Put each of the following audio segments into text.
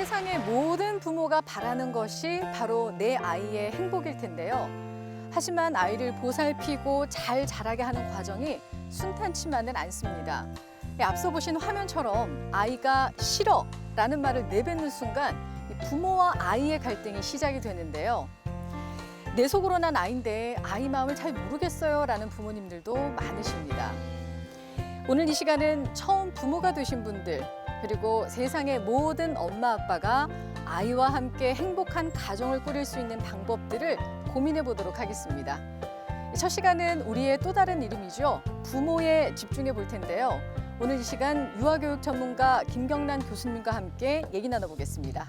세상의 모든 부모가 바라는 것이 바로 내 아이의 행복일 텐데요. 하지만 아이를 보살피고 잘 자라게 하는 과정이 순탄치만은 않습니다. 앞서 보신 화면처럼 아이가 싫어라는 말을 내뱉는 순간 부모와 아이의 갈등이 시작이 되는데요. 내 속으로 난 아이인데 아이 마음을 잘 모르겠어요라는 부모님들도 많으십니다. 오늘 이 시간은 처음 부모가 되신 분들, 그리고 세상의 모든 엄마 아빠가 아이와 함께 행복한 가정을 꾸릴 수 있는 방법들을 고민해 보도록 하겠습니다. 첫 시간은 우리의 또 다른 이름이죠. 부모에 집중해 볼 텐데요. 오늘 이 시간 유아교육 전문가 김경란 교수님과 함께 얘기 나눠보겠습니다.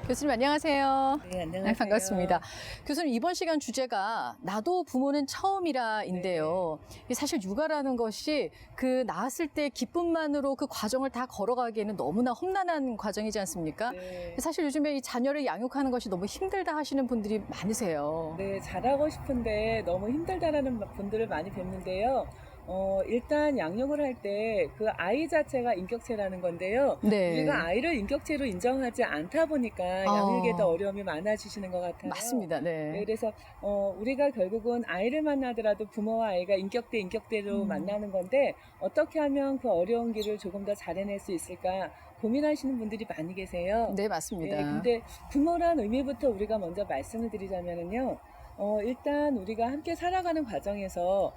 교수님 안녕하세요. 네, 안녕하세요. 네, 반갑습니다. 교수님 이번 시간 주제가 나도 부모는 처음이라인데요. 네. 사실 육아라는 것이 그 낳았을 때 기쁨만으로 그 과정을 다 걸어가기에는 너무나 험난한 과정이지 않습니까? 네. 사실 요즘에 이 자녀를 양육하는 것이 너무 힘들다 하시는 분들이 많으세요. 네, 잘하고 싶은데 너무 힘들다라는 분들을 많이 뵙는데요. 일단 양육을 할 때 그 아이 자체가 인격체라는 건데요. 네. 우리가 아이를 인격체로 인정하지 않다 보니까 양육에 더 어려움이 많아지시는 것 같아요. 맞습니다. 네, 네. 그래서 우리가 결국은 아이를 만나더라도 부모와 아이가 인격대로 만나는 건데 어떻게 하면 그 어려운 길을 조금 더 잘 해낼 수 있을까 고민하시는 분들이 많이 계세요. 네, 맞습니다. 네, 근데 부모란 의미부터 우리가 먼저 말씀을 드리자면은요. 일단 우리가 함께 살아가는 과정에서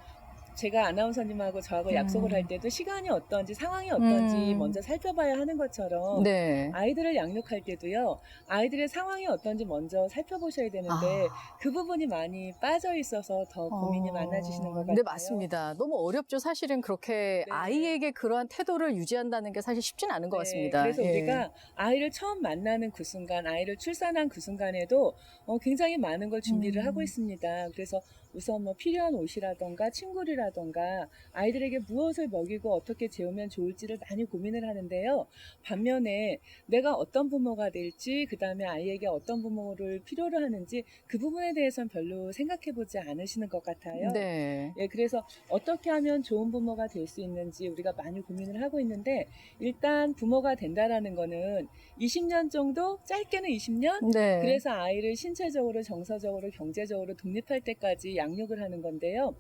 제가 아나운서님하고 저하고 약속을 할 때도 시간이 어떤지 상황이 어떤지 먼저 살펴봐야 하는 것처럼 네. 아이들을 양육할 때도요. 아이들의 상황이 어떤지 먼저 살펴보셔야 되는데 그 부분이 많이 빠져 있어서 더 고민이 많아지시는 것 같아요. 네, 맞습니다. 너무 어렵죠. 사실은 그렇게 네. 아이에게 그러한 태도를 유지한다는 게 사실 쉽진 않은 것 같습니다. 그래서 예. 우리가 아이를 처음 만나는 그 순간, 아이를 출산한 그 순간에도 굉장히 많은 걸 준비를 하고 있습니다. 그래서 우선 뭐 필요한 옷이라던가 친구들이라던가 아이들에게 무엇을 먹이고 어떻게 재우면 좋을지를 많이 고민을 하는데요. 반면에 내가 어떤 부모가 될지, 그 다음에 아이에게 어떤 부모를 필요로 하는지 그 부분에 대해서는 별로 생각해 보지 않으시는 것 같아요. 네. 예, 그래서 어떻게 하면 좋은 부모가 될 수 있는지 우리가 많이 고민을 하고 있는데 일단 부모가 된다라는 거는 20년 정도, 짧게는 20년? 네. 그래서 아이를 신체적으로, 정서적으로, 경제적으로 독립할 때까지 양육을 하는 건데요.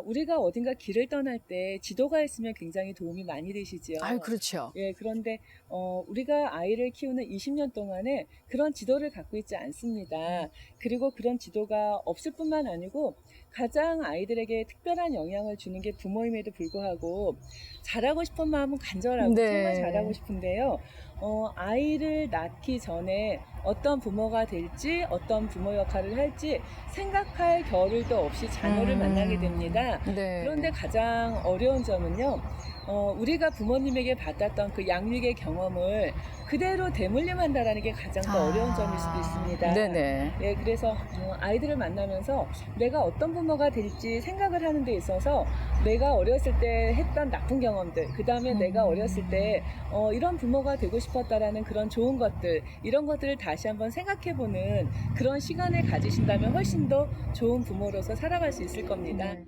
우리가 어딘가 길을 떠날 때 지도가 있으면 굉장히 도움이 많이 되시지요. 아유, 그렇죠. 예, 그런데 우리가 아이를 키우는 20년 동안에 그런 지도를 갖고 있지 않습니다. 그리고 그런 지도가 없을 뿐만 아니고 가장 아이들에게 특별한 영향을 주는 게 부모임에도 불구하고 잘하고 싶은 마음은 간절하고 네. 정말 잘하고 싶은데요. 아이를 낳기 전에 어떤 부모가 될지 어떤 부모 역할을 할지 생각할 겨를도 없이 자녀를 만나게 됩니다. 네. 그런데 가장 어려운 점은요. 우리가 부모님에게 받았던 그 양육의 경험을 그대로 되물림한다라는 게 가장 더 어려운 점일 수도 있습니다. 네네. 예, 그래서 아이들을 만나면서 내가 어떤 부모가 될지 생각을 하는 데 있어서 내가 어렸을 때 했던 나쁜 경험들, 그 다음에 내가 어렸을 때 이런 부모가 되고 싶었다라는 그런 좋은 것들, 이런 것들을 다시 한번 생각해보는 그런 시간을 가지신다면 훨씬 더 좋은 부모로서 살아갈 수 있을 겁니다. 네.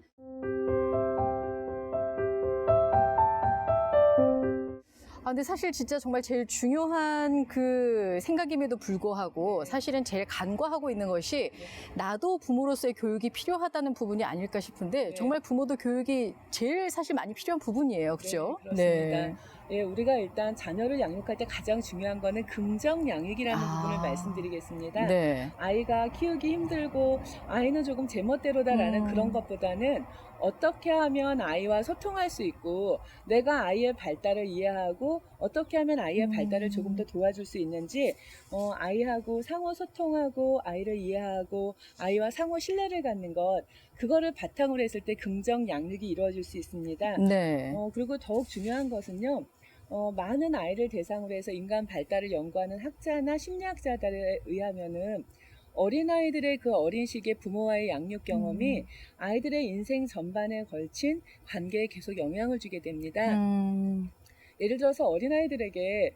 근데 사실 진짜 정말 제일 중요한 그 생각임에도 불구하고 사실은 제일 간과하고 있는 것이 나도 부모로서의 교육이 필요하다는 부분이 아닐까 싶은데 정말 부모도 교육이 제일 사실 많이 필요한 부분이에요. 그렇죠? 네, 그렇습니다. 예, 우리가 일단 자녀를 양육할 때 가장 중요한 거는 긍정 양육이라는 부분을 말씀드리겠습니다. 네. 아이가 키우기 힘들고 아이는 조금 제멋대로다라는 그런 것보다는 어떻게 하면 아이와 소통할 수 있고 내가 아이의 발달을 이해하고 어떻게 하면 아이의 발달을 조금 더 도와줄 수 있는지 아이하고 상호 소통하고 아이를 이해하고 아이와 상호 신뢰를 갖는 것 그거를 바탕으로 했을 때 긍정 양육이 이루어질 수 있습니다. 네. 그리고 더욱 중요한 것은요. 많은 아이를 대상으로 해서 인간 발달을 연구하는 학자나 심리학자들에 의하면은 어린아이들의 그 어린 시기의 부모와의 양육 경험이 아이들의 인생 전반에 걸친 관계에 계속 영향을 주게 됩니다. 예를 들어서 어린아이들에게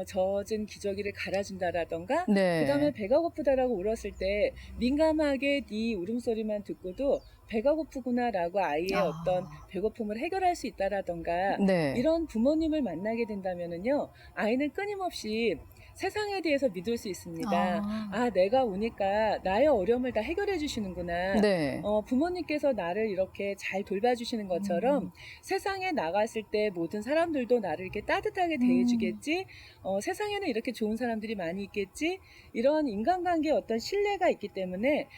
젖은 기저귀를 갈아준다라던가 네. 그다음에 배가 고프다라고 울었을 때 민감하게 네 울음소리만 듣고도 배가 고프구나라고 아이의 아. 어떤 배고픔을 해결할 수 있다라던가 네. 이런 부모님을 만나게 된다면은요, 아이는 끊임없이 세상에 대해서 믿을 수 있습니다. 아. 아, 내가 오니까 나의 어려움을 다 해결해 주시는구나. 네. 부모님께서 나를 이렇게 잘 돌봐주시는 것처럼 세상에 나갔을 때 모든 사람들도 나를 이렇게 따뜻하게 대해주겠지. 세상에는 이렇게 좋은 사람들이 많이 있겠지. 이런 인간관계의 어떤 신뢰가 있기 때문에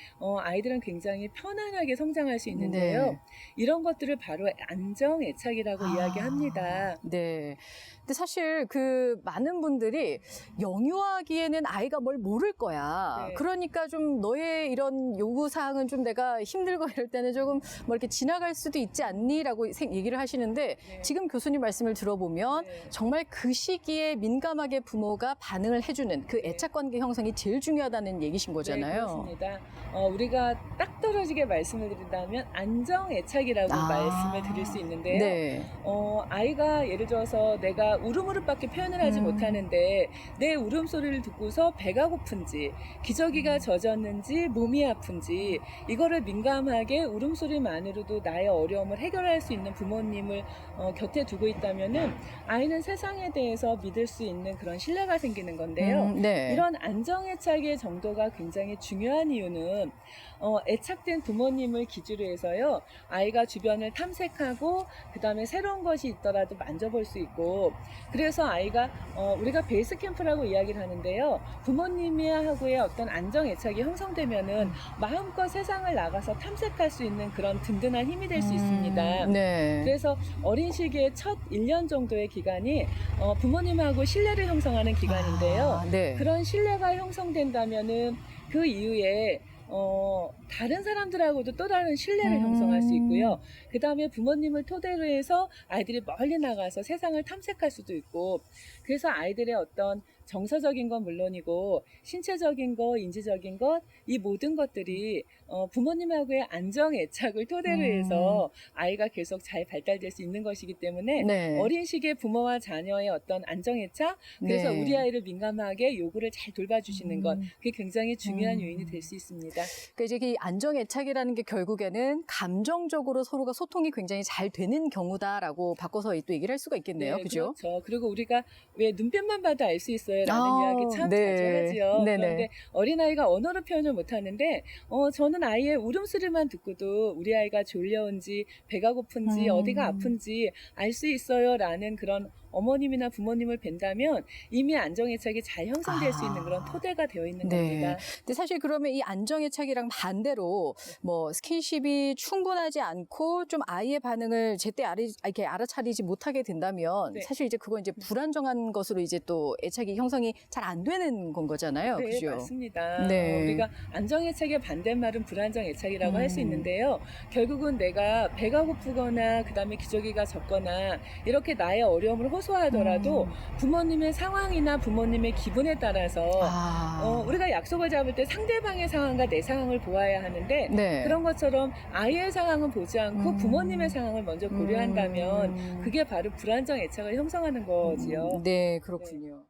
아이들은 굉장히 편안하게 성장할 수 있는데요. 네. 이런 것들을 바로 안정애착이라고 이야기합니다. 네. 근데 사실 그 많은 분들이 영유아기에는 아이가 뭘 모를 거야. 네. 그러니까 좀 너의 이런 요구사항은 좀 내가 힘들고 이럴 때는 조금 뭐 이렇게 지나갈 수도 있지 않니?라고 얘기를 하시는데 네. 지금 교수님 말씀을 들어보면 네. 정말 그 시기에 민감하게 부모가 반응을 해주는 그 네. 애착관계 형성이 제일 중요하다는 얘기신 네, 거잖아요. 그렇습니다. 우리가 딱 떨어지게 말씀을 드린다면 안정애착이라고 말씀을 드릴 수 있는데요. 네. 아이가 예를 들어서 내가 울음으로밖에 표현을 하지 못하는데 내 울음소리를 듣고서 배가 고픈지 기저귀가 젖었는지 몸이 아픈지 이거를 민감하게 울음소리만으로도 나의 어려움을 해결할 수 있는 부모님을 곁에 두고 있다면은 아이는 세상에 대해서 믿을 수 있는 그런 신뢰가 생기는 건데요. 네. 이런 안정애착의 정도가 굉장히 중요한 이유는 애착된 부모님을 기준으로 해서요, 아이가 주변을 탐색하고 그 다음에 새로운 것이 있더라도 만져볼 수 있고, 그래서 아이가 우리가 베이스 캠프라고 이야기를 하는데요, 부모님하고의 어떤 안정애착이 형성되면은 마음껏 세상을 나가서 탐색할 수 있는 그런 든든한 힘이 될 수 있습니다. 네. 그래서 어린 시기의 첫 1년 정도의 기간이 부모님하고 신뢰를 형성하는 기간인데요. 네. 그런 신뢰가 형성된다면은 그 이후에 다른 사람들하고도 또 다른 신뢰를 형성할 수 있고요. 그 다음에 부모님을 토대로 해서 아이들이 멀리 나가서 세상을 탐색할 수도 있고, 그래서 아이들의 어떤 정서적인 건 물론이고 신체적인 것, 인지적인 것, 이 모든 것들이 부모님하고의 안정애착을 토대로 해서 아이가 계속 잘 발달될 수 있는 것이기 때문에 네. 어린 시기에 부모와 자녀의 어떤 안정애착, 그래서 네. 우리 아이를 민감하게 요구를 잘 돌봐주시는 것, 그게 굉장히 중요한 요인이 될 수 있습니다. 그러니까 이제 이 안정애착이라는 게 결국에는 감정적으로 서로가 소통이 굉장히 잘 되는 경우다라고 바꿔서 또 얘기를 할 수가 있겠네요. 네, 그죠? 그렇죠. 그리고 우리가 왜 눈빛만 봐도 알 수 있어요 라는 이야기 참 네. 자주 하지요. 네네. 그런데 어린아이가 언어로 표현을 못하는데 저는 아이의 울음소리만 듣고도 우리 아이가 졸려온지 배가 고픈지 어디가 아픈지 알 수 있어요 라는 그런 어머님이나 부모님을 뵌다면 이미 안정애착이 잘 형성될 수 있는 그런 토대가 되어 있는 겁니다. 근데 사실 그러면 이 안정애착이랑 반대로 뭐 스킨십이 충분하지 않고 좀 아이의 반응을 제때 이렇게 알아차리지 못하게 된다면 네. 사실 이제 그건 이제 불안정한 것으로 이제 또 애착이 형성이 잘 안 되는 건 거잖아요. 네, 그죠? 맞습니다. 네. 우리가 안정애착의 반대말은 불안정애착이라고 할 수 있는데요. 결국은 내가 배가 고프거나 그다음에 기저귀가 젖거나 이렇게 나의 어려움을 호소하더라도 부모님의 상황이나 부모님의 기분에 따라서 우리가 약속을 잡을 때 상대방의 상황과 내 상황을 보아야 하는데 네. 그런 것처럼 아이의 상황은 보지 않고 부모님의 상황을 먼저 고려한다면 그게 바로 불안정 애착을 형성하는 거지요. 네, 그렇군요.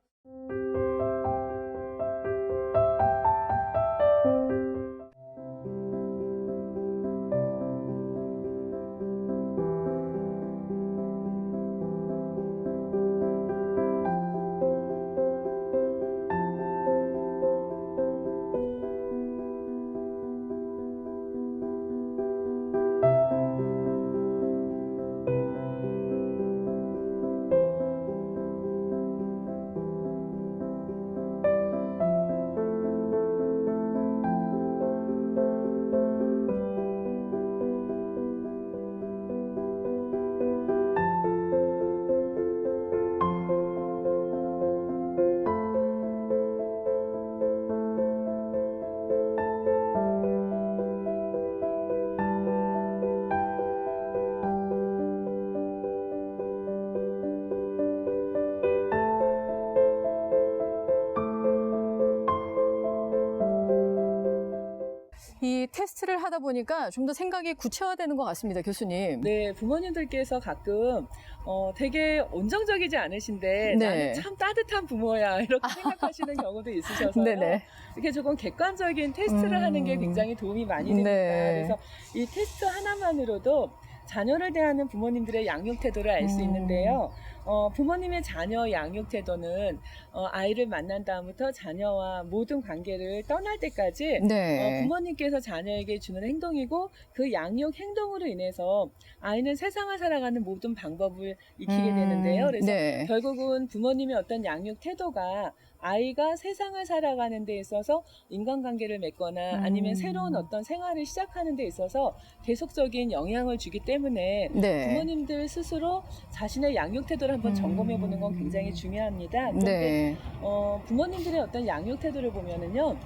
이 테스트를 하다 보니까 좀 더 생각이 구체화되는 것 같습니다, 교수님. 네, 부모님들께서 가끔 되게 온정적이지 않으신데 네. 나는 참 따뜻한 부모야 이렇게 생각하시는 경우도 있으셔서요. 네네. 이렇게 조금 객관적인 테스트를 하는 게 굉장히 도움이 많이 됩니다. 네. 그래서 이 테스트 하나만으로도 자녀를 대하는 부모님들의 양육 태도를 알 수 있는데요. 부모님의 자녀 양육 태도는 아이를 만난 다음부터 자녀와 모든 관계를 떠날 때까지 네. 부모님께서 자녀에게 주는 행동이고 그 양육 행동으로 인해서 아이는 세상을 살아가는 모든 방법을 익히게 되는데요. 그래서 네. 결국은 부모님의 어떤 양육 태도가 아이가 세상을 살아가는 데 있어서 인간관계를 맺거나 아니면 새로운 어떤 생활을 시작하는 데 있어서 계속적인 영향을 주기 때문에 네. 부모님들 스스로 자신의 양육 태도를 한번 점검해 보는 건 굉장히 중요합니다. 그런데 네. 부모님들의 어떤 양육 태도를 보면은요.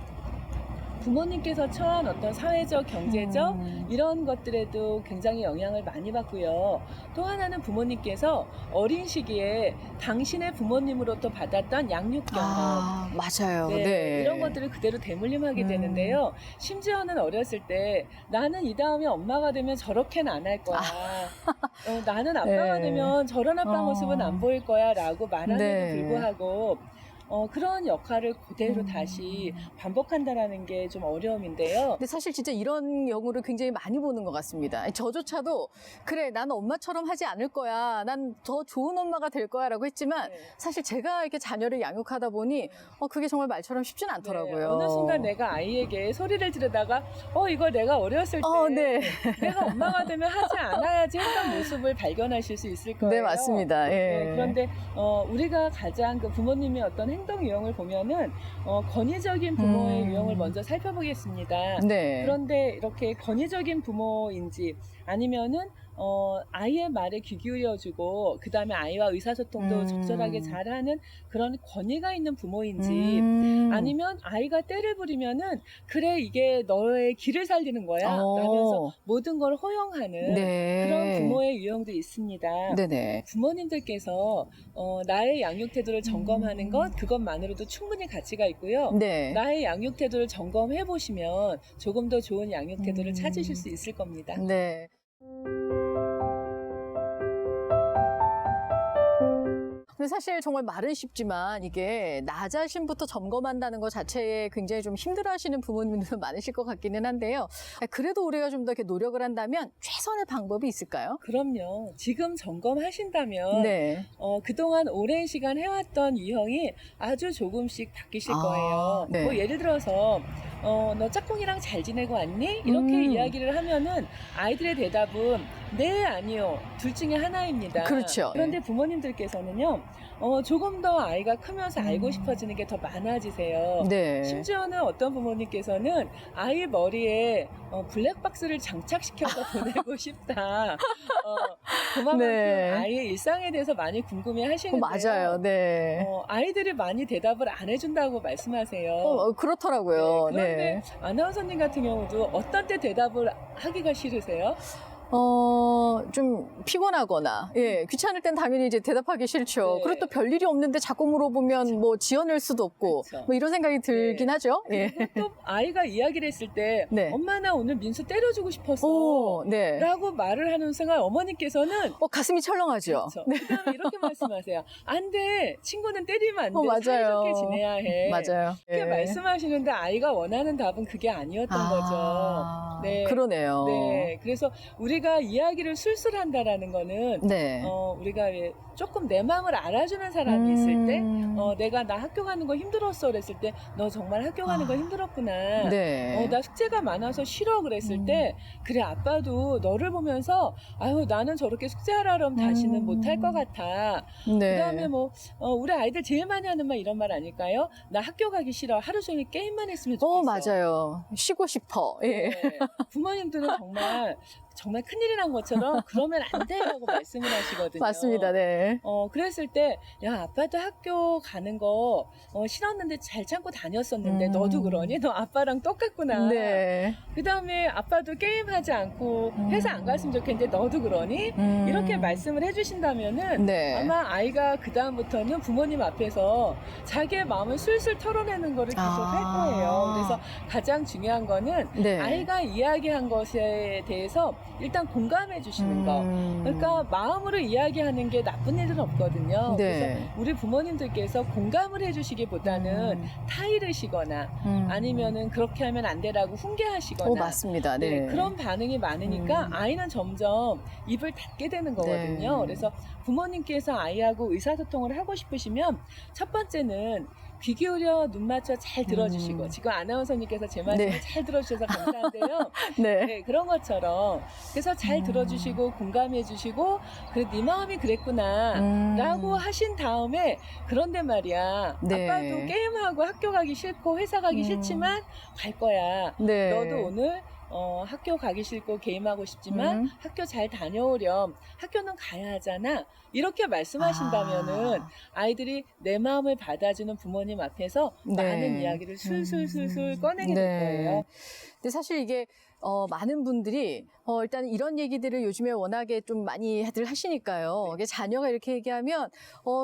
부모님께서 처한 어떤 사회적, 경제적 이런 것들에도 굉장히 영향을 많이 받고요. 또 하나는 부모님께서 어린 시기에 당신의 부모님으로부터 받았던 양육 경험, 맞아요. 네, 네. 이런 것들을 그대로 되물림하게 되는데요. 심지어는 어렸을 때 나는 이 다음에 엄마가 되면 저렇게는 안 할 거야. 나는 아빠가 네. 되면 저런 아빠 모습은 안 보일 거야 라고 말함에도 네. 불구하고 그런 역할을 그대로 다시 반복한다라는 게 좀 어려움인데요. 근데 사실 진짜 이런 경우를 굉장히 많이 보는 것 같습니다. 저조차도 그래, 난 엄마처럼 하지 않을 거야. 난 더 좋은 엄마가 될 거야 라고 했지만 네. 사실 제가 이렇게 자녀를 양육하다 보니 그게 정말 말처럼 쉽진 않더라고요. 네, 어느 순간 내가 아이에게 소리를 지르다가 이거 내가 어렸을 때 네. 내가 엄마가 되면 하지 않아야지 했던 모습을 발견하실 수 있을 거예요. 네, 맞습니다. 예. 네, 그런데 우리가 가장 그 부모님의 어떤 행동 유형을 보면은 권위적인 부모의 유형을 먼저 살펴보겠습니다. 네. 그런데 이렇게 권위적인 부모인지 아니면은 아이의 말에 귀 기울여주고 그 다음에 아이와 의사소통도 적절하게 잘하는 그런 권위가 있는 부모인지 아니면 아이가 때를 부리면은 그래 이게 너의 길을 살리는 거야 라면서 모든 걸 허용하는 네. 그런 부모의 유형도 있습니다. 네네. 부모님들께서 나의 양육 태도를 점검하는 것 그것만으로도 충분히 가치가 있고요. 네. 나의 양육 태도를 점검해 보시면 조금 더 좋은 양육 태도를 찾으실 수 있을 겁니다. 네. 근데 사실 정말 말은 쉽지만 이게 나 자신부터 점검한다는 것 자체에 굉장히 좀 힘들어하시는 부모님들도 많으실 것 같기는 한데요. 그래도 우리가 좀 더 이렇게 노력을 한다면 최선의 방법이 있을까요? 그럼요. 지금 점검하신다면 네. 그동안 오랜 시간 해왔던 유형이 아주 조금씩 바뀌실 거예요. 네. 뭐 예를 들어서 너 짝꿍이랑 잘 지내고 왔니? 이렇게 이야기를 하면은 아이들의 대답은 네, 아니요. 둘 중에 하나입니다. 그렇죠. 그런데 부모님들께서는요. 조금 더 아이가 크면서 알고 싶어지는 게 더 많아지세요. 네. 심지어는 어떤 부모님께서는 아이 머리에 블랙박스를 장착시켜서 보내고 싶다. 그만큼 네. 아이의 일상에 대해서 많이 궁금해 하시는데요. 맞아요. 네. 아이들이 많이 대답을 안 해준다고 말씀하세요. 그렇더라고요. 네, 그런데 네. 아나운서님 같은 경우도 어떤 때 대답을 하기가 싫으세요? 좀 피곤하거나, 예, 귀찮을 땐 당연히 이제 대답하기 싫죠. 네. 그리고 또 별일이 없는데 자꾸 물어보면 뭐 지어낼 수도 없고, 그쵸. 뭐 이런 생각이 들긴 네. 하죠. 예. 또 아이가 이야기를 했을 때 네. 엄마 나 오늘 민수 때려주고 싶었어 오, 네. 라고 말을 하는 순간 어머니께서는 가슴이 철렁하죠. 그렇죠. 그다음에 이렇게 말씀하세요. 안 돼. 친구는 때리면 안 돼. 맞아요. 사이좋게 지내야 해. 맞아요. 이렇게 말씀하시는데 아이가 원하는 답은 그게 아니었던 거죠. 네. 그러네요. 네. 그래서 우리가 이야기를 술술한다라는 거는 네. 우리가 왜 조금 내 마음을 알아주는 사람이 있을 때 내가 나 학교 가는 거 힘들었어 그랬을 때 너 정말 학교 가는 거 힘들었구나. 네. 나 숙제가 많아서 싫어 그랬을 때 그래 아빠도 너를 보면서 아유 나는 저렇게 숙제하라 그러면 다시는 못할 것 같아. 네. 그다음에 뭐 우리 아이들 제일 많이 하는 말 이런 말 아닐까요? 나 학교 가기 싫어. 하루 종일 게임만 했으면 좋겠어. 맞아요. 쉬고 싶어. 예. 네. 부모님들은 정말 정말 큰일이 난 것처럼 그러면 안 돼라고 말씀을 하시거든요. 맞습니다. 네. 그랬을 때, 야, 아빠도 학교 가는 거 싫었는데 잘 참고 다녔었는데 너도 그러니? 너 아빠랑 똑같구나. 네. 그 다음에 아빠도 게임하지 않고 회사 안 갔으면 좋겠는데 너도 그러니? 이렇게 말씀을 해주신다면은 네. 아마 아이가 그 다음부터는 부모님 앞에서 자기의 마음을 술술 털어내는 거를 계속 할 거예요. 그래서 가장 중요한 거는 네. 아이가 이야기한 것에 대해서 일단 공감해 주시는 거. 그러니까 마음으로 이야기하는 게 나쁜 일은 없거든요. 네. 그래서 우리 부모님들께서 공감을 해주시기보다는 타이르시거나 아니면은 그렇게 하면 안 되라고 훈계하시거나 맞습니다. 네. 네, 그런 반응이 많으니까 아이는 점점 입을 닫게 되는 거거든요. 네. 그래서 부모님께서 아이하고 의사소통을 하고 싶으시면 첫 번째는 귀 기울여 눈 맞춰 잘 들어주시고 지금 아나운서님께서 제 말씀을 네. 잘 들어주셔서 감사한데요. 네. 네, 그런 것처럼 그래서 잘 들어주시고 공감해 주시고 그래 네 마음이 그랬구나 라고 하신 다음에 그런데 말이야 네. 아빠도 게임하고 학교 가기 싫고 회사 가기 싫지만 갈 거야. 네. 너도 오늘 학교 가기 싫고 게임하고 싶지만 학교 잘 다녀오렴. 학교는 가야 하잖아. 이렇게 말씀하신다면은 아이들이 내 마음을 받아주는 부모님 앞에서 네. 많은 이야기를 술술술술 꺼내게 될 거예요. 근데 사실 이게 많은 분들이 일단 이런 얘기들을 요즘에 워낙에 좀 많이들 하시니까요. 이게 자녀가 이렇게 얘기하면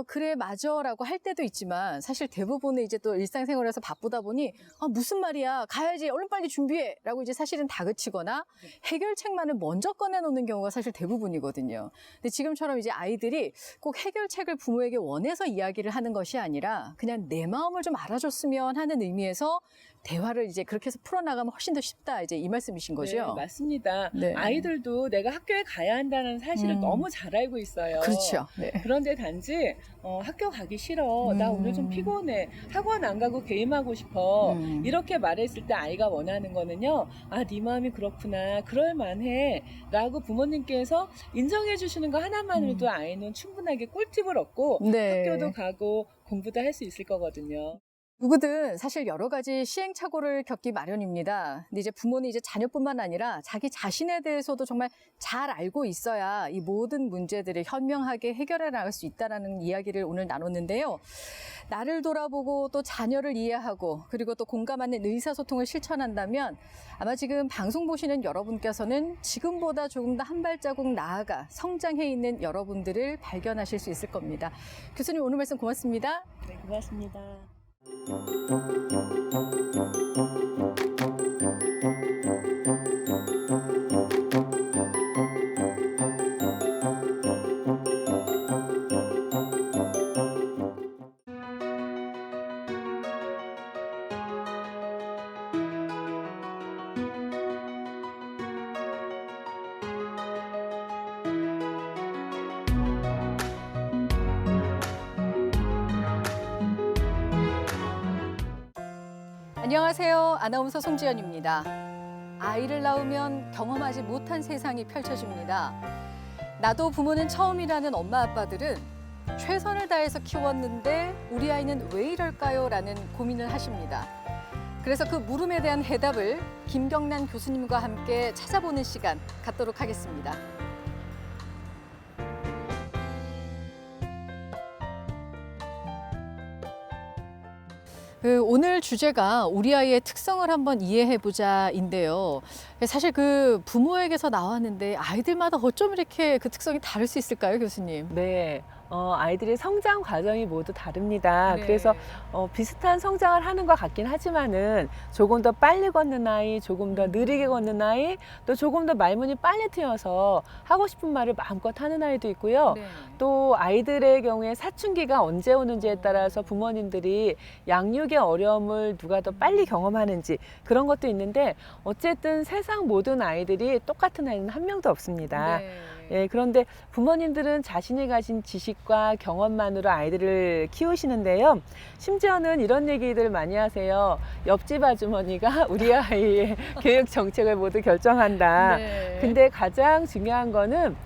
그래 맞아라고 할 때도 있지만 사실 대부분의 이제 또 일상생활에서 바쁘다 보니 무슨 말이야 가야지 얼른 빨리 준비해라고 이제 사실은 다그치거나 해결책만을 먼저 꺼내놓는 경우가 사실 대부분이거든요. 근데 지금처럼 이제 아이들이 꼭 해결책을 부모에게 원해서 이야기를 하는 것이 아니라 그냥 내 마음을 좀 알아줬으면 하는 의미에서 대화를 이제 그렇게 해서 풀어나가면 훨씬 더 쉽다 이제 이 말씀이신 거죠? 네, 맞습니다. 네. 아이들도 내가 학교에 가야 한다는 사실을 너무 잘 알고 있어요. 그렇죠. 네. 그런데 단지 학교 가기 싫어. 나 오늘 좀 피곤해. 학원 안 가고 게임하고 싶어. 이렇게 말했을 때 아이가 원하는 거는요. 아, 네 마음이 그렇구나. 그럴 만해. 라고 부모님께서 인정해 주시는 거 하나만으로도 아이는 충분하게 꿀팁을 얻고 네. 학교도 가고 공부도 할 수 있을 거거든요. 누구든 사실 여러 가지 시행착오를 겪기 마련입니다. 근데 이제 부모는 이제 자녀뿐만 아니라 자기 자신에 대해서도 정말 잘 알고 있어야 이 모든 문제들을 현명하게 해결해 나갈 수 있다는 이야기를 오늘 나눴는데요. 나를 돌아보고 또 자녀를 이해하고 그리고 또 공감하는 의사소통을 실천한다면 아마 지금 방송 보시는 여러분께서는 지금보다 조금 더 한 발자국 나아가 성장해 있는 여러분들을 발견하실 수 있을 겁니다. 교수님 오늘 말씀 고맙습니다. 네, 고맙습니다. 안녕하세요. 아나운서 송지연입니다. 아이를 낳으면 경험하지 못한 세상이 펼쳐집니다. 나도 부모는 처음이라는 엄마 아빠들은 최선을 다해서 키웠는데 우리 아이는 왜 이럴까요? 라는 고민을 하십니다. 그래서 그 물음에 대한 해답을 김경란 교수님과 함께 찾아보는 시간 갖도록 하겠습니다. 오늘 주제가 우리 아이의 특성을 한번 이해해보자인데요. 사실 그 부모에게서 나왔는데 아이들마다 어쩜 이렇게 그 특성이 다를 수 있을까요, 교수님? 네. 아이들의 성장 과정이 모두 다릅니다. 네. 그래서 비슷한 성장을 하는 것 같긴 하지만은 조금 더 빨리 걷는 아이, 조금 더 느리게 걷는 아이, 또 조금 더 말문이 빨리 트여서 하고 싶은 말을 마음껏 하는 아이도 있고요. 네. 또 아이들의 경우에 사춘기가 언제 오는지에 따라서 부모님들이 양육의 어려움을 누가 더 빨리 경험하는지 그런 것도 있는데 어쨌든 세상 모든 아이들이 똑같은 아이는 한 명도 없습니다. 네. 예, 그런데 부모님들은 자신이 가진 지식과 경험만으로 아이들을 키우시는데요. 심지어는 이런 얘기들 많이 하세요. 옆집 아주머니가 우리 아이의 교육 정책을 모두 결정한다. 네. 근데 가장 중요한 거는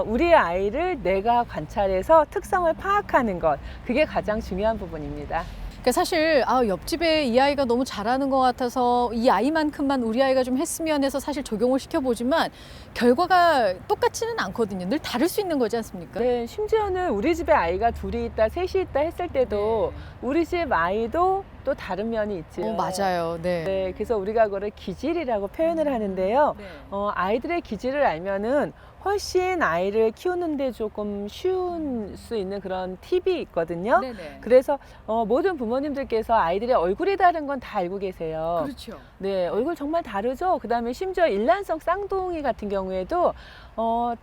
우리 아이를 내가 관찰해서 특성을 파악하는 것. 그게 가장 중요한 부분입니다. 그러니까 사실 옆집에 이 아이가 너무 잘하는 것 같아서 이 아이만큼만 우리 아이가 좀 했으면 해서 사실 적용을 시켜보지만 결과가 똑같지는 않거든요. 늘 다를 수 있는 거지 않습니까? 네, 심지어는 우리 집에 아이가 둘이 있다, 셋이 있다 했을 때도 우리 집 아이도 또 다른 면이 있지요. 맞아요. 네. 네, 그래서 우리가 그걸 기질이라고 표현을 하는데요. 네. 아이들의 기질을 알면은 훨씬 아이를 키우는데 조금 쉬운 수 있는 그런 팁이 있거든요. 네네. 그래서 모든 부모님들께서 아이들의 얼굴이 다른 건 다 알고 계세요. 그렇죠. 네, 얼굴 정말 다르죠. 그다음에 심지어 일란성 쌍둥이 같은 경우에도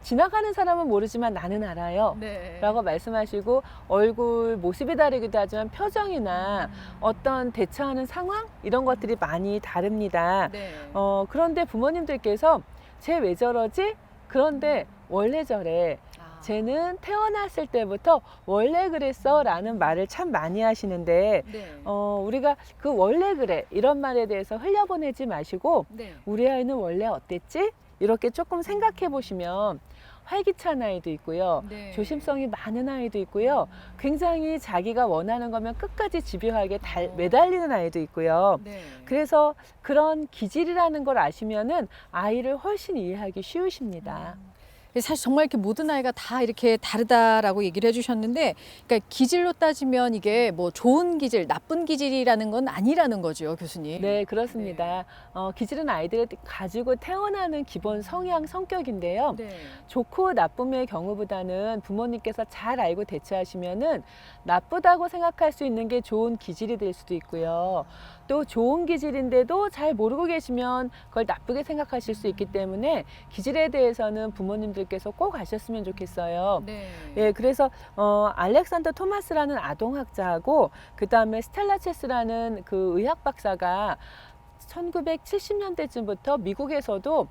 지나가는 사람은 모르지만 나는 알아요. 네. 라고 말씀하시고 얼굴 모습이 다르기도 하지만 표정이나 어떤 대처하는 상황 이런 것들이 많이 다릅니다. 네. 그런데 부모님들께서 쟤 왜 저러지? 그런데 원래 저래. 쟤는 태어났을 때부터 원래 그랬어 라는 말을 참 많이 하시는데 네. 우리가 그 원래 그래 이런 말에 대해서 흘려보내지 마시고 네. 우리 아이는 원래 어땠지? 이렇게 조금 생각해 보시면 활기찬 아이도 있고요. 네. 조심성이 많은 아이도 있고요. 굉장히 자기가 원하는 거면 끝까지 집요하게 매달리는 아이도 있고요. 네. 그래서 그런 기질이라는 걸 아시면은 아이를 훨씬 이해하기 쉬우십니다. 사실 정말 이렇게 모든 아이가 다 이렇게 다르다라고 얘기를 해주셨는데, 그러니까 기질로 따지면 이게 뭐 좋은 기질, 나쁜 기질이라는 건 아니라는 거죠, 교수님. 네, 그렇습니다. 기질은 아이들이 가지고 태어나는 기본 성향, 성격인데요. 네. 좋고 나쁨의 경우보다는 부모님께서 잘 알고 대처하시면은 나쁘다고 생각할 수 있는 게 좋은 기질이 될 수도 있고요. 또 좋은 기질인데도 잘 모르고 계시면 그걸 나쁘게 생각하실 수 있기 때문에 기질에 대해서는 부모님들께서 꼭 아셨으면 좋겠어요. 네. 예, 그래서 알렉산더 토마스라는 아동학자하고 그 다음에 스텔라 체스라는 그 의학 박사가 1970년대쯤부터 미국에서도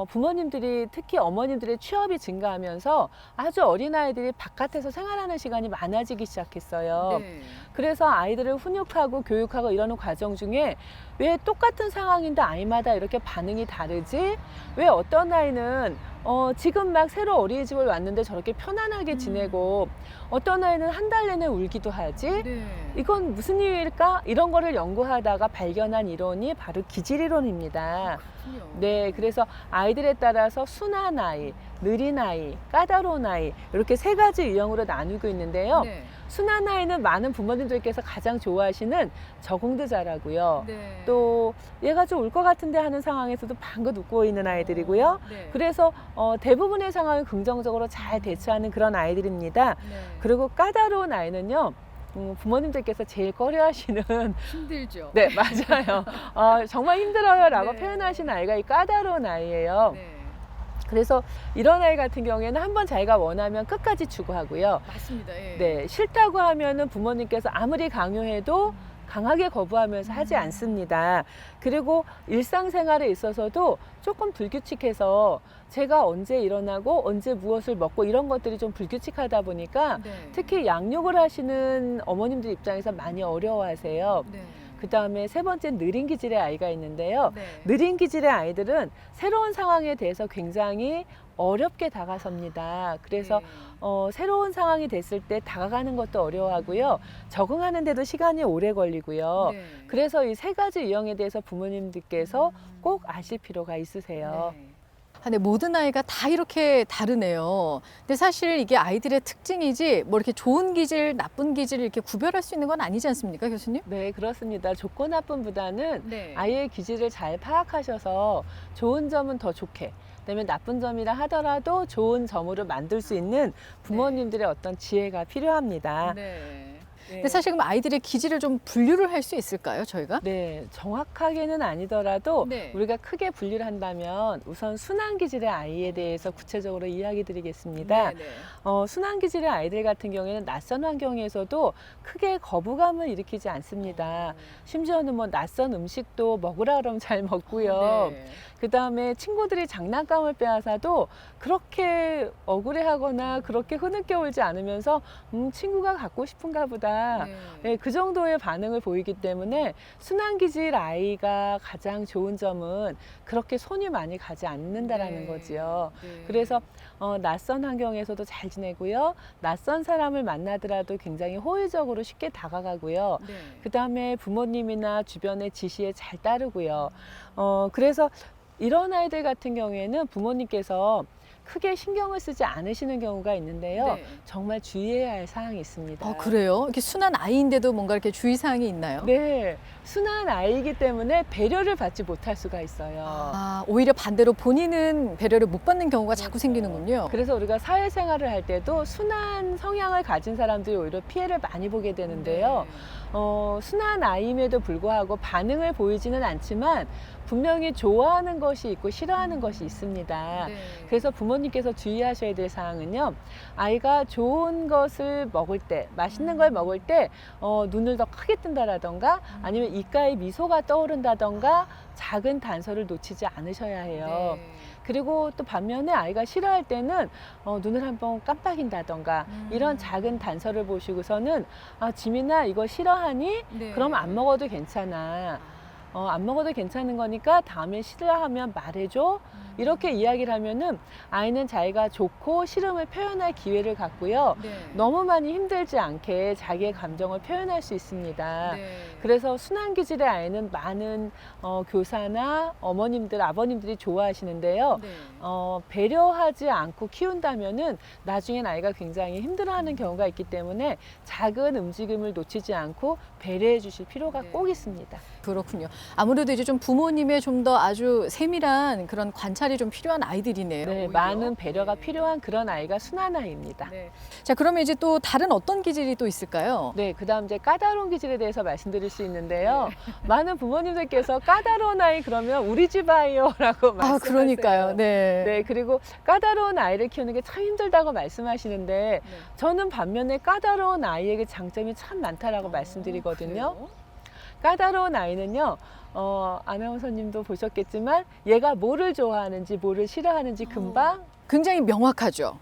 부모님들이 특히 어머님들의 취업이 증가하면서 아주 어린아이들이 바깥에서 생활하는 시간이 많아지기 시작했어요. 네. 그래서 아이들을 훈육하고 교육하고 이러는 과정 중에 왜 똑같은 상황인데 아이마다 이렇게 반응이 다르지? 왜 어떤 아이는 지금 막 새로 어린이집을 왔는데 저렇게 편안하게 지내고 어떤 아이는 한 달 내내 울기도 하지? 네. 이건 무슨 이유일까? 이런 거를 연구하다가 발견한 이론이 바로 기질 이론입니다. 그렇군요. 네, 그래서 아이들에 따라서 순한 아이, 느린 아이, 까다로운 아이 이렇게 세 가지 유형으로 나누고 있는데요. 네. 순한 아이는 많은 부모님들께서 가장 좋아하시는 적응도 잘하고요. 네. 또 얘가 좀 울 것 같은데 하는 상황에서도 방긋 웃고 있는 아이들이고요. 네. 그래서 대부분의 상황을 긍정적으로 잘 대처하는 그런 아이들입니다. 네. 그리고 까다로운 아이는요. 부모님들께서 제일 꺼려하시는 힘들죠. 네, 맞아요. 정말 힘들어요 라고 네. 표현하시는 아이가 이 까다로운 아이예요. 네. 그래서 이런 아이 같은 경우에는 한번 자기가 원하면 끝까지 추구하고요. 맞습니다. 예. 네, 싫다고 하면은 부모님께서 아무리 강요해도 강하게 거부하면서 하지 않습니다. 그리고 일상생활에 있어서도 조금 불규칙해서 제가 언제 일어나고 언제 무엇을 먹고 이런 것들이 좀 불규칙하다 보니까 네. 특히 양육을 하시는 어머님들 입장에서 많이 어려워하세요. 네. 그 다음에 세 번째 느린 기질의 아이가 있는데요. 네. 느린 기질의 아이들은 새로운 상황에 대해서 굉장히 어렵게 다가섭니다. 그래서 네. 새로운 상황이 됐을 때 다가가는 것도 어려워하고요. 적응하는데도 시간이 오래 걸리고요. 네. 그래서 이 세 가지 유형에 대해서 부모님들께서 꼭 아실 필요가 있으세요. 네. 근데 모든 아이가 다 이렇게 다르네요. 근데 사실 이게 아이들의 특징이지 뭐 이렇게 좋은 기질, 나쁜 기질을 이렇게 구별할 수 있는 건 아니지 않습니까, 교수님? 네, 그렇습니다. 좋고 나쁨보다는 네. 아이의 기질을 잘 파악하셔서 좋은 점은 더 좋게, 그다음에 나쁜 점이라 하더라도 좋은 점으로 만들 수 있는 부모님들의 어떤 지혜가 필요합니다. 네. 네. 근데 사실 그럼 아이들의 기질을 좀 분류를 할 수 있을까요, 저희가? 네, 정확하게는 아니더라도 네. 우리가 크게 분류를 한다면 우선 순한 기질의 아이에 대해서 구체적으로 이야기 드리겠습니다. 네, 네. 순한 기질의 아이들 같은 경우에는 낯선 환경에서도 크게 거부감을 일으키지 않습니다. 심지어는 뭐 낯선 음식도 먹으라 그러면 잘 먹고요. 네. 그 다음에 친구들이 장난감을 빼앗아도 그렇게 억울해하거나 그렇게 흐느껴 울지 않으면서 친구가 갖고 싶은가 보다 합니다. 네, 그 정도의 반응을 보이기 때문에 순환기질 아이가 가장 좋은 점은 그렇게 손이 많이 가지 않는다라는 거지요. 그래서 낯선 환경에서도 잘 지내고요. 낯선 사람을 만나더라도 굉장히 호의적으로 쉽게 다가가고요. 그 다음에 부모님이나 주변의 지시에 잘 따르고요. 그래서 이런 아이들 같은 경우에는 부모님께서 크게 신경을 쓰지 않으시는 경우가 있는데요. 정말 주의해야 할 사항이 있습니다. 그래요? 이렇게 순한 아이인데도 뭔가 이렇게 주의사항이 있나요? 네, 순한 아이이기 때문에 배려를 받지 못할 수가 있어요. 오히려 반대로 본인은 배려를 못 받는 경우가 자꾸 생기는군요. 그래서 우리가 사회생활을 할 때도 순한 성향을 가진 사람들이 오히려 피해를 많이 보게 되는데요. 순한 아이임에도 불구하고 반응을 보이지는 않지만 분명히 좋아하는 것이 있고 싫어하는 것이 있습니다. 그래서 부모님께서 주의하셔야 될 사항은요. 아이가 좋은 것을 먹을 때, 맛있는 걸 먹을 때 눈을 더 크게 뜬다라던가 아니면 입가에 미소가 떠오른다던가 작은 단서를 놓치지 않으셔야 해요. 그리고 또 반면에 아이가 싫어할 때는 눈을 한번 깜빡인다던가 이런 작은 단서를 보시고서는 지민아 이거 싫어하니? 그럼 안 먹어도 괜찮아. 안 먹어도 괜찮은 거니까 다음에 싫어하면 말해줘. 이렇게 이야기를 하면은 아이는 자기가 좋고 싫음을 표현할 기회를 갖고요. 너무 많이 힘들지 않게 자기의 감정을 표현할 수 있습니다. 그래서 순환기질의 아이는 많은 교사나 어머님들, 아버님들이 좋아하시는데요. 배려하지 않고 키운다면은 나중엔 아이가 굉장히 힘들어하는 경우가 있기 때문에 작은 움직임을 놓치지 않고 배려해 주실 필요가 꼭 있습니다. 그렇군요. 아무래도 이제 좀 부모님의 좀 더 아주 세밀한 그런 관찰이 좀 필요한 아이들이네요. 네, 오히려. 많은 배려가 필요한 그런 아이가 순한 아이입니다. 자, 그러면 이제 또 다른 어떤 기질이 또 있을까요? 네, 그다음 이제 까다로운 기질에 대해서 말씀드릴 수 있는데요. 많은 부모님들께서 까다로운 아이 그러면 우리 집 아이요라고 말씀하세요. 그러니까요. 네, 그리고 까다로운 아이를 키우는 게 참 힘들다고 말씀하시는데 저는 반면에 까다로운 아이에게 장점이 참 많다라고 말씀드리거든요. 까다로운 아이는요, 아나운서님도 보셨겠지만 얘가 뭐를 좋아하는지 뭐를 싫어하는지 금방 굉장히 명확하죠.